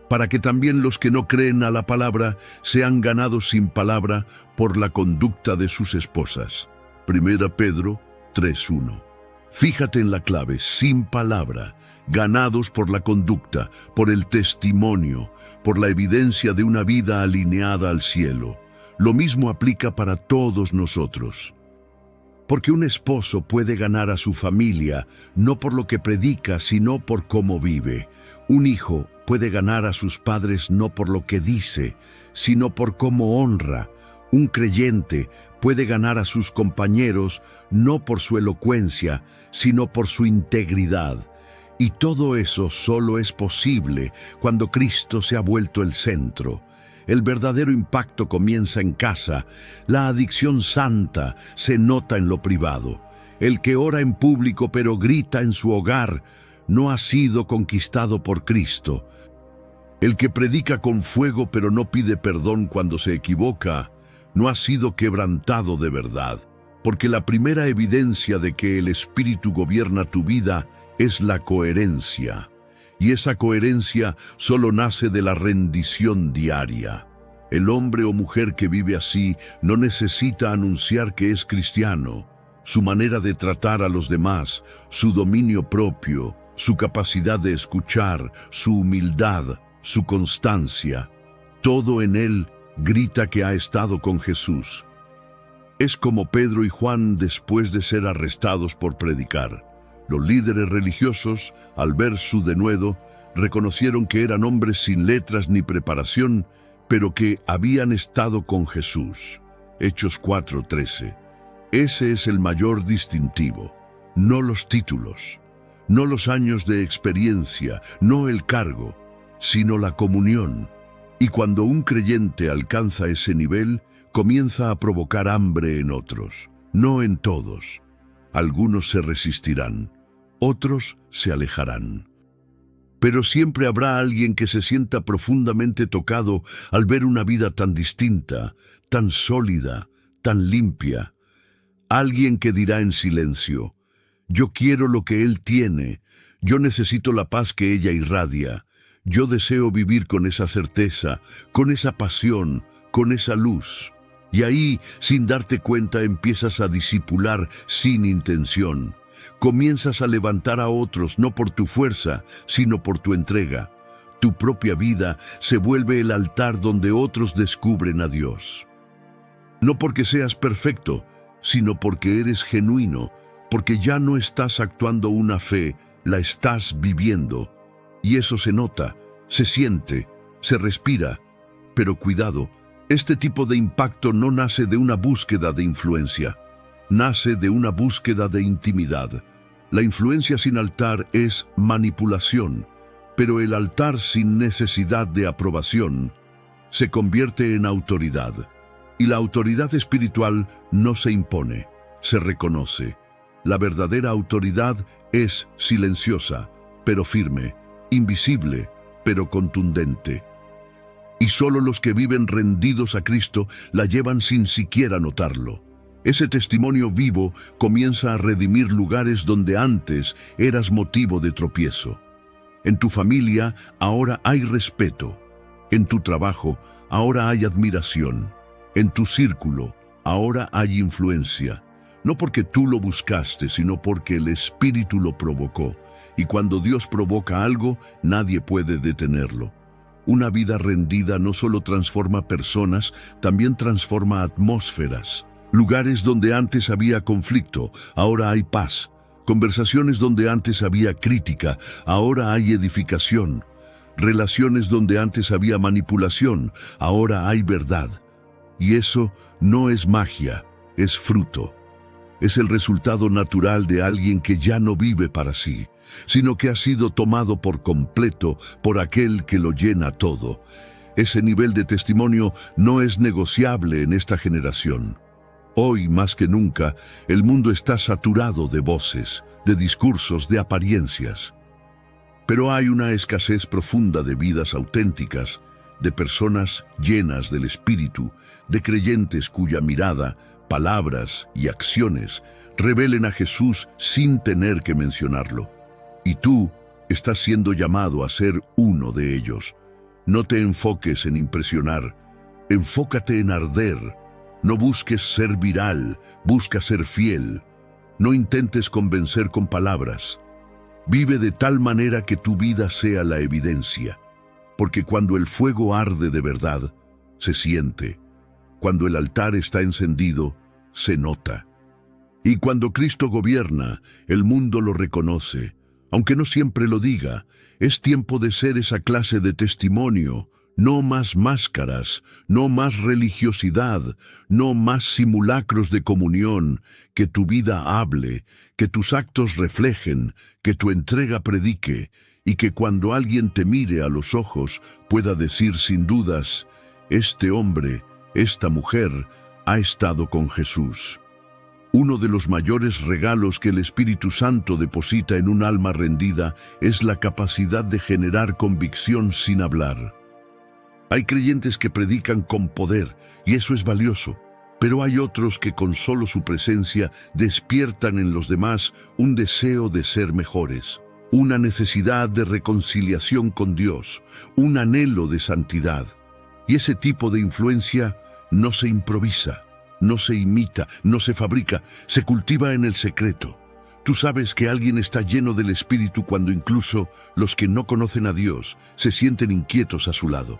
para que también los que no creen a la palabra sean ganados sin palabra por la conducta de sus esposas. 1 Pedro 3:1. Fíjate en la clave: sin palabra, ganados por la conducta, por el testimonio, por la evidencia de una vida alineada al cielo. Lo mismo aplica para todos nosotros. Porque un esposo puede ganar a su familia no por lo que predica, sino por cómo vive. Un hijo puede ganar a sus padres no por lo que dice, sino por cómo honra. Un creyente puede ganar a sus compañeros no por su elocuencia, sino por su integridad. Y todo eso solo es posible cuando Cristo se ha vuelto el centro. El verdadero impacto comienza en casa. La adicción santa se nota en lo privado. El que ora en público pero grita en su hogar no ha sido conquistado por Cristo. El que predica con fuego pero no pide perdón cuando se equivoca no ha sido quebrantado de verdad. Porque la primera evidencia de que el Espíritu gobierna tu vida es la coherencia. Y esa coherencia solo nace de la rendición diaria. El hombre o mujer que vive así no necesita anunciar que es cristiano. Su manera de tratar a los demás, su dominio propio, su capacidad de escuchar, su humildad, su constancia, todo en él grita que ha estado con Jesús. Es como Pedro y Juan después de ser arrestados por predicar. Los líderes religiosos, al ver su denuedo, reconocieron que eran hombres sin letras ni preparación, pero que habían estado con Jesús. Hechos 4:13. Ese es el mayor distintivo, no los títulos, no los años de experiencia, no el cargo, sino la comunión. Y cuando un creyente alcanza ese nivel, comienza a provocar hambre en otros, no en todos. Algunos se resistirán, otros se alejarán. Pero siempre habrá alguien que se sienta profundamente tocado al ver una vida tan distinta, tan sólida, tan limpia. Alguien que dirá en silencio: yo quiero lo que él tiene, yo necesito la paz que ella irradia, yo deseo vivir con esa certeza, con esa pasión, con esa luz. Y ahí, sin darte cuenta, empiezas a discipular sin intención. Comienzas a levantar a otros no por tu fuerza, sino por tu entrega. Tu propia vida se vuelve el altar donde otros descubren a Dios. No porque seas perfecto, sino porque eres genuino, porque ya no estás actuando una fe, la estás viviendo. Y eso se nota, se siente, se respira. Pero cuidado, este tipo de impacto no nace de una búsqueda de influencia. Nace de una búsqueda de intimidad. La influencia sin altar es manipulación, pero el altar sin necesidad de aprobación se convierte en autoridad. Y la autoridad espiritual no se impone, se reconoce. La verdadera autoridad es silenciosa, pero firme, invisible, pero contundente. Y solo los que viven rendidos a Cristo la llevan sin siquiera notarlo. Ese testimonio vivo comienza a redimir lugares donde antes eras motivo de tropiezo. En tu familia ahora hay respeto. En tu trabajo ahora hay admiración. En tu círculo ahora hay influencia. No porque tú lo buscaste, sino porque el Espíritu lo provocó. Y cuando Dios provoca algo, nadie puede detenerlo. Una vida rendida no solo transforma personas, también transforma atmósferas. Lugares donde antes había conflicto, ahora hay paz. Conversaciones donde antes había crítica, ahora hay edificación. Relaciones donde antes había manipulación, ahora hay verdad. Y eso no es magia, es fruto. Es el resultado natural de alguien que ya no vive para sí, sino que ha sido tomado por completo por aquel que lo llena todo. Ese nivel de testimonio no es negociable en esta generación. Hoy, más que nunca, el mundo está saturado de voces, de discursos, de apariencias. Pero hay una escasez profunda de vidas auténticas, de personas llenas del Espíritu, de creyentes cuya mirada, palabras y acciones revelen a Jesús sin tener que mencionarlo. Y tú estás siendo llamado a ser uno de ellos. No te enfoques en impresionar, enfócate en arder. No busques ser viral, busca ser fiel. No intentes convencer con palabras. Vive de tal manera que tu vida sea la evidencia. Porque cuando el fuego arde de verdad, se siente. Cuando el altar está encendido, se nota. Y cuando Cristo gobierna, el mundo lo reconoce. Aunque no siempre lo diga, es tiempo de ser esa clase de testimonio. No más máscaras, no más religiosidad, no más simulacros de comunión. Que tu vida hable, que tus actos reflejen, que tu entrega predique, y que cuando alguien te mire a los ojos pueda decir sin dudas: este hombre, esta mujer, ha estado con Jesús. Uno de los mayores regalos que el Espíritu Santo deposita en un alma rendida es la capacidad de generar convicción sin hablar. Hay creyentes que predican con poder, y eso es valioso, pero hay otros que con solo su presencia despiertan en los demás un deseo de ser mejores, una necesidad de reconciliación con Dios, un anhelo de santidad. Y ese tipo de influencia no se improvisa, no se imita, no se fabrica, se cultiva en el secreto. Tú sabes que alguien está lleno del Espíritu cuando incluso los que no conocen a Dios se sienten inquietos a su lado.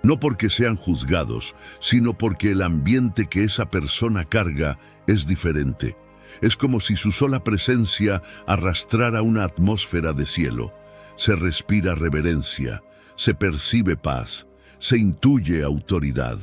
No porque sean juzgados, sino porque el ambiente que esa persona carga es diferente. Es como si su sola presencia arrastrara una atmósfera de cielo. Se respira reverencia, se percibe paz, se intuye autoridad.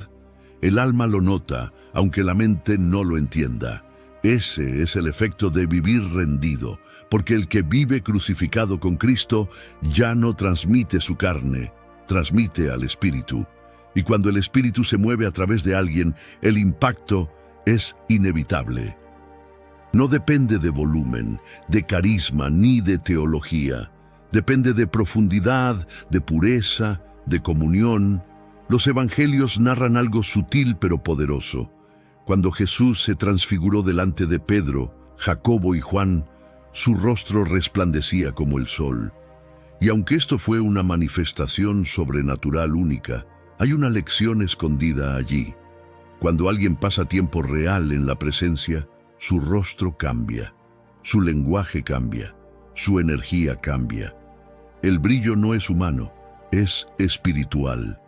El alma lo nota, aunque la mente no lo entienda. Ese es el efecto de vivir rendido, porque el que vive crucificado con Cristo ya no transmite su carne, transmite al espíritu. Y cuando el espíritu se mueve a través de alguien, el impacto es inevitable. No depende de volumen, de carisma ni de teología. Depende de profundidad, de pureza, de comunión. Los evangelios narran algo sutil pero poderoso. Cuando Jesús se transfiguró delante de Pedro, Jacobo y Juan, su rostro resplandecía como el sol. Y aunque esto fue una manifestación sobrenatural única, hay una lección escondida allí. Cuando alguien pasa tiempo real en la presencia, su rostro cambia, su lenguaje cambia, su energía cambia. El brillo no es humano, es espiritual.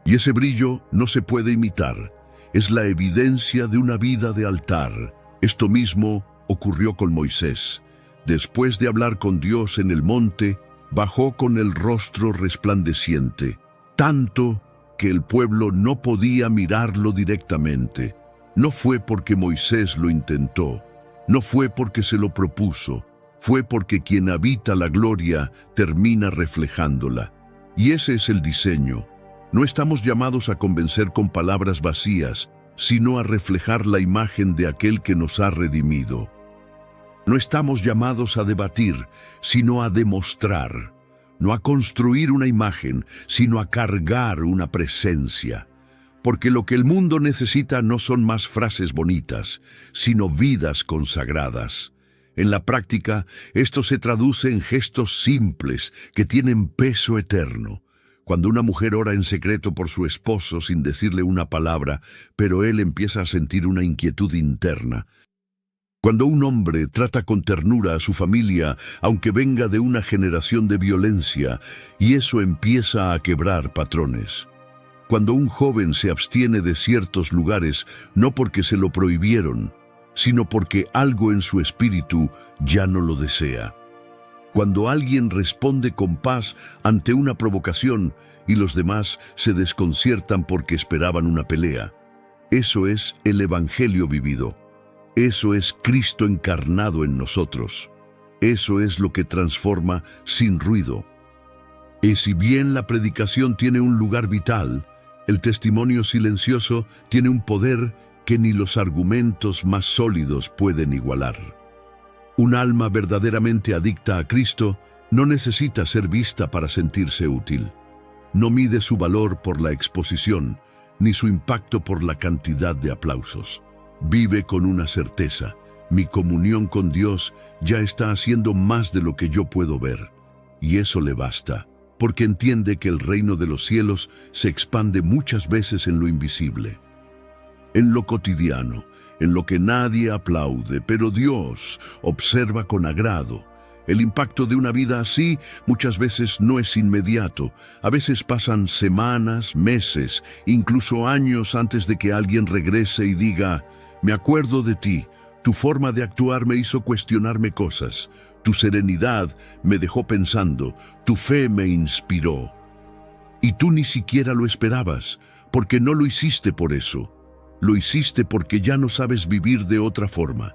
Y ese brillo no se puede imitar, es la evidencia de una vida de altar. Esto mismo ocurrió con Moisés. Después de hablar con Dios en el monte, bajó con el rostro resplandeciente, tanto que el pueblo no podía mirarlo directamente. No fue porque Moisés lo intentó, no fue porque se lo propuso, fue porque quien habita la gloria termina reflejándola. Y ese es el diseño. No estamos llamados a convencer con palabras vacías, sino a reflejar la imagen de aquel que nos ha redimido. No estamos llamados a debatir, sino a demostrar. No a construir una imagen, sino a cargar una presencia. Porque lo que el mundo necesita no son más frases bonitas, sino vidas consagradas. En la práctica, esto se traduce en gestos simples que tienen peso eterno. Cuando una mujer ora en secreto por su esposo sin decirle una palabra, pero él empieza a sentir una inquietud interna. Cuando un hombre trata con ternura a su familia, aunque venga de una generación de violencia, y eso empieza a quebrar patrones. Cuando un joven se abstiene de ciertos lugares, no porque se lo prohibieron, sino porque algo en su espíritu ya no lo desea. Cuando alguien responde con paz ante una provocación y los demás se desconciertan porque esperaban una pelea. Eso es el Evangelio vivido. Eso es Cristo encarnado en nosotros. Eso es lo que transforma sin ruido. Y si bien la predicación tiene un lugar vital, el testimonio silencioso tiene un poder que ni los argumentos más sólidos pueden igualar. Un alma verdaderamente adicta a Cristo no necesita ser vista para sentirse útil. No mide su valor por la exposición, ni su impacto por la cantidad de aplausos. Vive con una certeza: mi comunión con Dios ya está haciendo más de lo que yo puedo ver. Y eso le basta, porque entiende que el reino de los cielos se expande muchas veces en lo invisible. En lo cotidiano, en lo que nadie aplaude, pero Dios observa con agrado. El impacto de una vida así muchas veces no es inmediato. A veces pasan semanas, meses, incluso años antes de que alguien regrese y diga: me acuerdo de ti, tu forma de actuar me hizo cuestionarme cosas, tu serenidad me dejó pensando, tu fe me inspiró. Y tú ni siquiera lo esperabas, porque no lo hiciste por eso. Lo hiciste porque ya no sabes vivir de otra forma.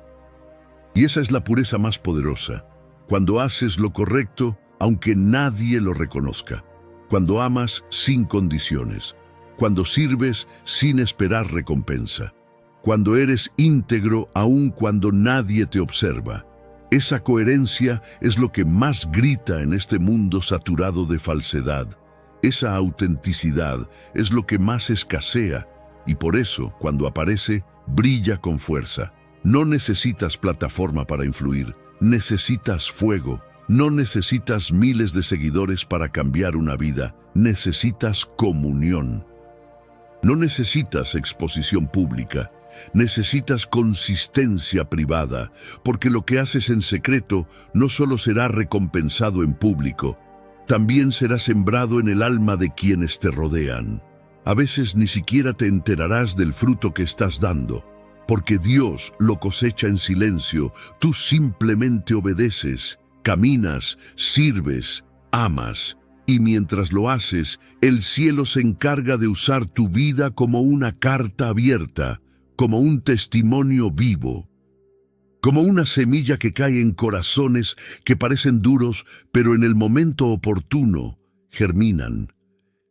Y esa es la pureza más poderosa. Cuando haces lo correcto, aunque nadie lo reconozca. Cuando amas sin condiciones. Cuando sirves sin esperar recompensa. Cuando eres íntegro aun cuando nadie te observa. Esa coherencia es lo que más grita en este mundo saturado de falsedad. Esa autenticidad es lo que más escasea. Y por eso, cuando aparece, brilla con fuerza. No necesitas plataforma para influir, necesitas fuego. No necesitas miles de seguidores para cambiar una vida, necesitas comunión. No necesitas exposición pública, necesitas consistencia privada, porque lo que haces en secreto no solo será recompensado en público, también será sembrado en el alma de quienes te rodean. A veces ni siquiera te enterarás del fruto que estás dando, porque Dios lo cosecha en silencio. Tú simplemente obedeces, caminas, sirves, amas, y mientras lo haces, el cielo se encarga de usar tu vida como una carta abierta, como un testimonio vivo, como una semilla que cae en corazones que parecen duros, pero en el momento oportuno germinan.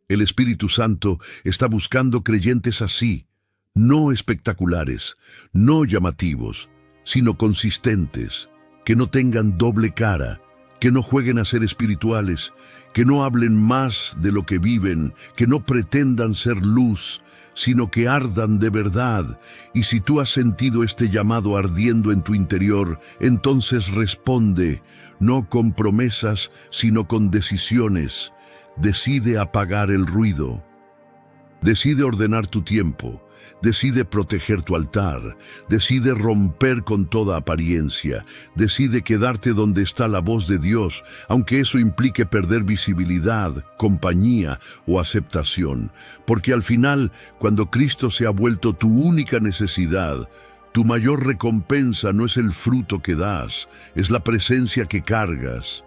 El Espíritu Santo está buscando creyentes así, no espectaculares, no llamativos, sino consistentes, que no tengan doble cara, que no jueguen a ser espirituales, que no hablen más de lo que viven, que no pretendan ser luz, sino que ardan de verdad. Y si tú has sentido este llamado ardiendo en tu interior, entonces responde, no con promesas, sino con decisiones. Decide apagar el ruido. Decide ordenar tu tiempo. Decide proteger tu altar, decide romper con toda apariencia, decide quedarte donde está la voz de Dios, aunque eso implique perder visibilidad, compañía o aceptación, porque al final, cuando Cristo se ha vuelto tu única necesidad, tu mayor recompensa no es el fruto que das, es la presencia que cargas.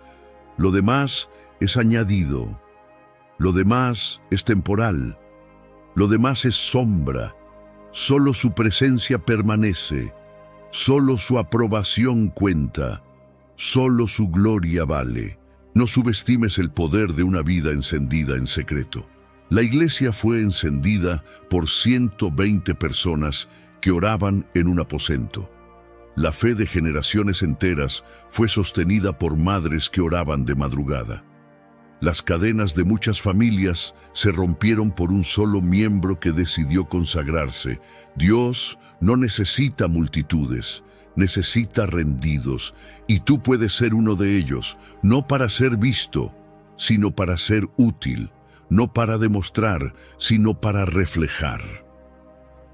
Lo demás es añadido, lo demás es temporal, lo demás es sombra. Solo su presencia permanece, solo su aprobación cuenta, solo su gloria vale. No subestimes el poder de una vida encendida en secreto. La iglesia fue encendida por 120 personas que oraban en un aposento. La fe de generaciones enteras fue sostenida por madres que oraban de madrugada. Las cadenas de muchas familias se rompieron por un solo miembro que decidió consagrarse. Dios no necesita multitudes, necesita rendidos, y tú puedes ser uno de ellos, no para ser visto, sino para ser útil, no para demostrar, sino para reflejar.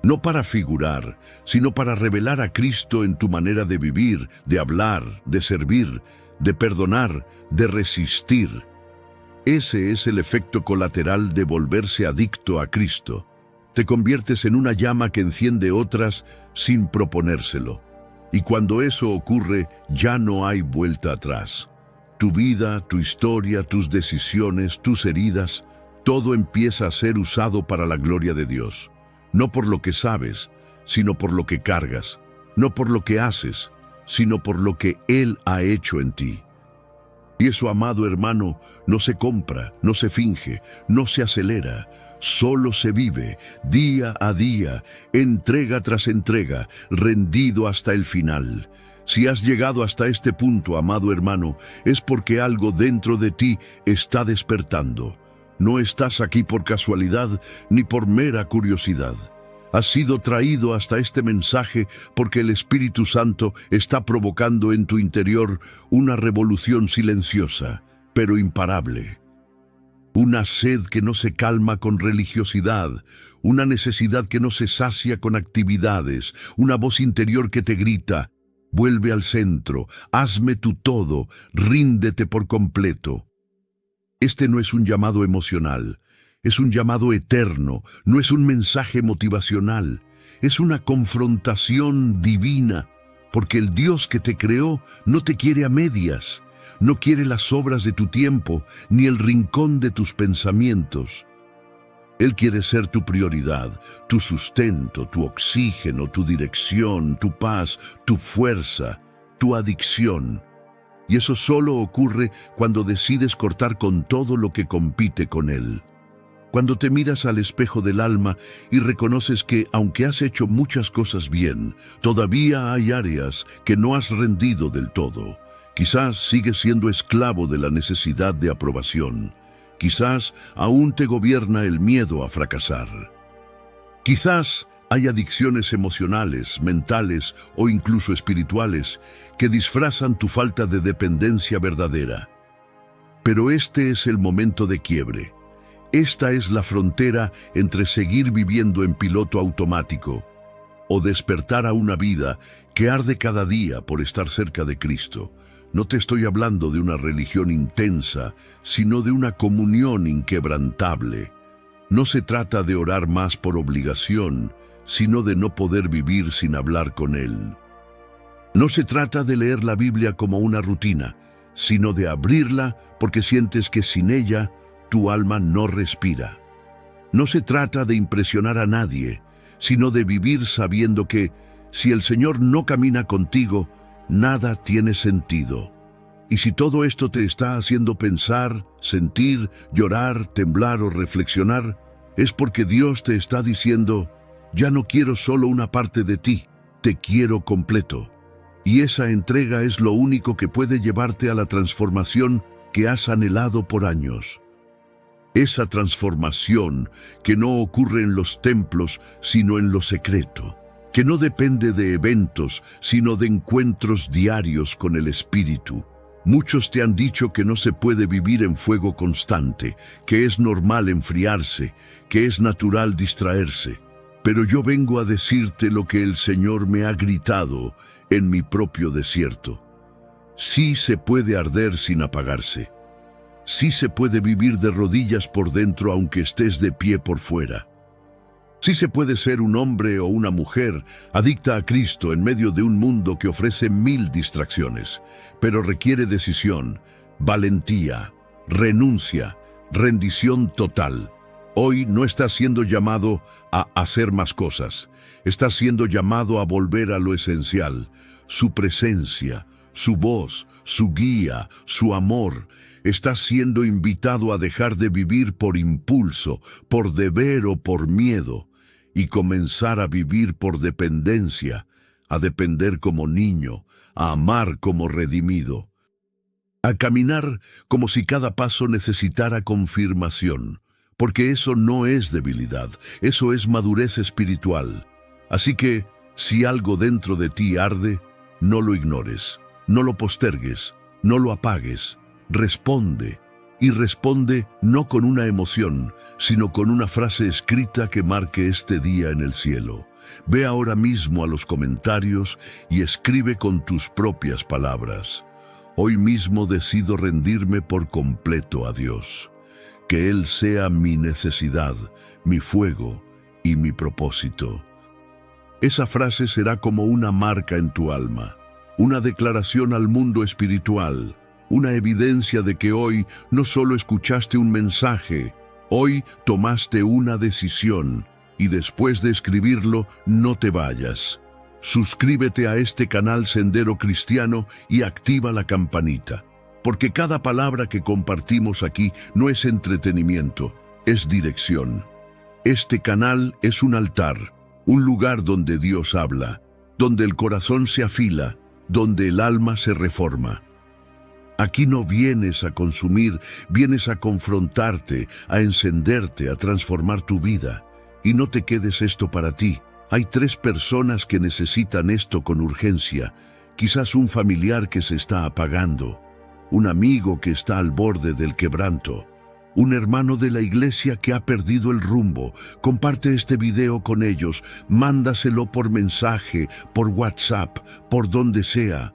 No para figurar, sino para revelar a Cristo en tu manera de vivir, de hablar, de servir, de perdonar, de resistir. Ese es el efecto colateral de volverse adicto a Cristo. Te conviertes en una llama que enciende otras sin proponérselo. Y cuando eso ocurre, ya no hay vuelta atrás. Tu vida, tu historia, tus decisiones, tus heridas, todo empieza a ser usado para la gloria de Dios. No por lo que sabes, sino por lo que cargas. No por lo que haces, sino por lo que Él ha hecho en ti. Y eso, amado hermano, no se compra, no se finge, no se acelera, solo se vive, día a día, entrega tras entrega, rendido hasta el final. Si has llegado hasta este punto, amado hermano, es porque algo dentro de ti está despertando. No estás aquí por casualidad ni por mera curiosidad. Has sido traído hasta este mensaje porque el Espíritu Santo está provocando en tu interior una revolución silenciosa, pero imparable. Una sed que no se calma con religiosidad, una necesidad que no se sacia con actividades, una voz interior que te grita, vuelve al centro, hazme tu todo, ríndete por completo. Este no es un llamado emocional. Es un llamado eterno, no es un mensaje motivacional, es una confrontación divina, porque el Dios que te creó no te quiere a medias, no quiere las obras de tu tiempo, ni el rincón de tus pensamientos. Él quiere ser tu prioridad, tu sustento, tu oxígeno, tu dirección, tu paz, tu fuerza, tu adicción. Y eso solo ocurre cuando decides cortar con todo lo que compite con Él. Cuando te miras al espejo del alma y reconoces que, aunque has hecho muchas cosas bien, todavía hay áreas que no has rendido del todo. Quizás sigues siendo esclavo de la necesidad de aprobación. Quizás aún te gobierna el miedo a fracasar. Quizás hay adicciones emocionales, mentales o incluso espirituales que disfrazan tu falta de dependencia verdadera. Pero este es el momento de quiebre. Esta es la frontera entre seguir viviendo en piloto automático o despertar a una vida que arde cada día por estar cerca de Cristo. No te estoy hablando de una religión intensa, sino de una comunión inquebrantable. No se trata de orar más por obligación, sino de no poder vivir sin hablar con Él. No se trata de leer la Biblia como una rutina, sino de abrirla porque sientes que sin ella tu alma no respira. No se trata de impresionar a nadie, sino de vivir sabiendo que, si el Señor no camina contigo, nada tiene sentido. Y si todo esto te está haciendo pensar, sentir, llorar, temblar o reflexionar, es porque Dios te está diciendo, ya no quiero solo una parte de ti, te quiero completo. Y esa entrega es lo único que puede llevarte a la transformación que has anhelado por años. Esa transformación que no ocurre en los templos, sino en lo secreto, que no depende de eventos, sino de encuentros diarios con el Espíritu. Muchos te han dicho que no se puede vivir en fuego constante, que es normal enfriarse, que es natural distraerse. Pero yo vengo a decirte lo que el Señor me ha gritado en mi propio desierto. Sí se puede arder sin apagarse. Sí se puede vivir de rodillas por dentro aunque estés de pie por fuera. Sí se puede ser un hombre o una mujer adicta a Cristo en medio de un mundo que ofrece 1000 distracciones, pero requiere decisión, valentía, renuncia, rendición total. Hoy no estás siendo llamado a hacer más cosas, estás siendo llamado a volver a lo esencial, su presencia, su voz, su guía, su amor. Estás siendo invitado a dejar de vivir por impulso, por deber o por miedo, y comenzar a vivir por dependencia, a depender como niño, a amar como redimido, a caminar como si cada paso necesitara confirmación, porque eso no es debilidad, eso es madurez espiritual. Así que, si algo dentro de ti arde, no lo ignores, no lo postergues, no lo apagues. Responde, y responde no con una emoción, sino con una frase escrita que marque este día en el cielo. Ve ahora mismo a los comentarios y escribe con tus propias palabras. Hoy mismo decido rendirme por completo a Dios. Que Él sea mi necesidad, mi fuego y mi propósito. Esa frase será como una marca en tu alma, una declaración al mundo espiritual, una evidencia de que hoy no solo escuchaste un mensaje, hoy tomaste una decisión, y después de escribirlo, no te vayas. Suscríbete a este canal Sendero Cristiano y activa la campanita, porque cada palabra que compartimos aquí no es entretenimiento, es dirección. Este canal es un altar, un lugar donde Dios habla, donde el corazón se afila, donde el alma se reforma. Aquí no vienes a consumir, vienes a confrontarte, a encenderte, a transformar tu vida. Y no te quedes esto para ti. Hay 3 personas que necesitan esto con urgencia. Quizás un familiar que se está apagando, un amigo que está al borde del quebranto, un hermano de la iglesia que ha perdido el rumbo. Comparte este video con ellos, mándaselo por mensaje, por WhatsApp, por donde sea.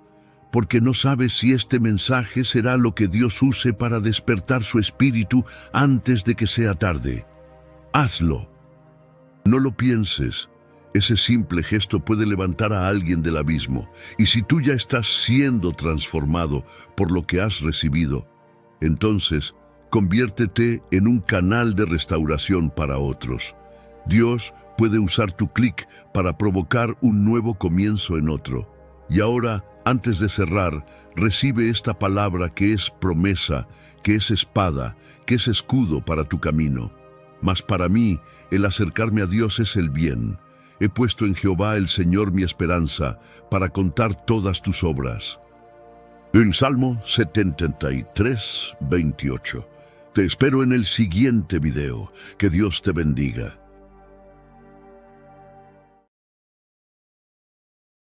Porque no sabes si este mensaje será lo que Dios use para despertar su espíritu antes de que sea tarde. Hazlo. No lo pienses. Ese simple gesto puede levantar a alguien del abismo. Y si tú ya estás siendo transformado por lo que has recibido, entonces conviértete en un canal de restauración para otros. Dios puede usar tu clic para provocar un nuevo comienzo en otro. Y ahora, antes de cerrar, recibe esta palabra que es promesa, que es espada, que es escudo para tu camino. Mas para mí, el acercarme a Dios es el bien. He puesto en Jehová el Señor mi esperanza, para contar todas tus obras. En Salmo 73, 28. Te espero en el siguiente video. Que Dios te bendiga.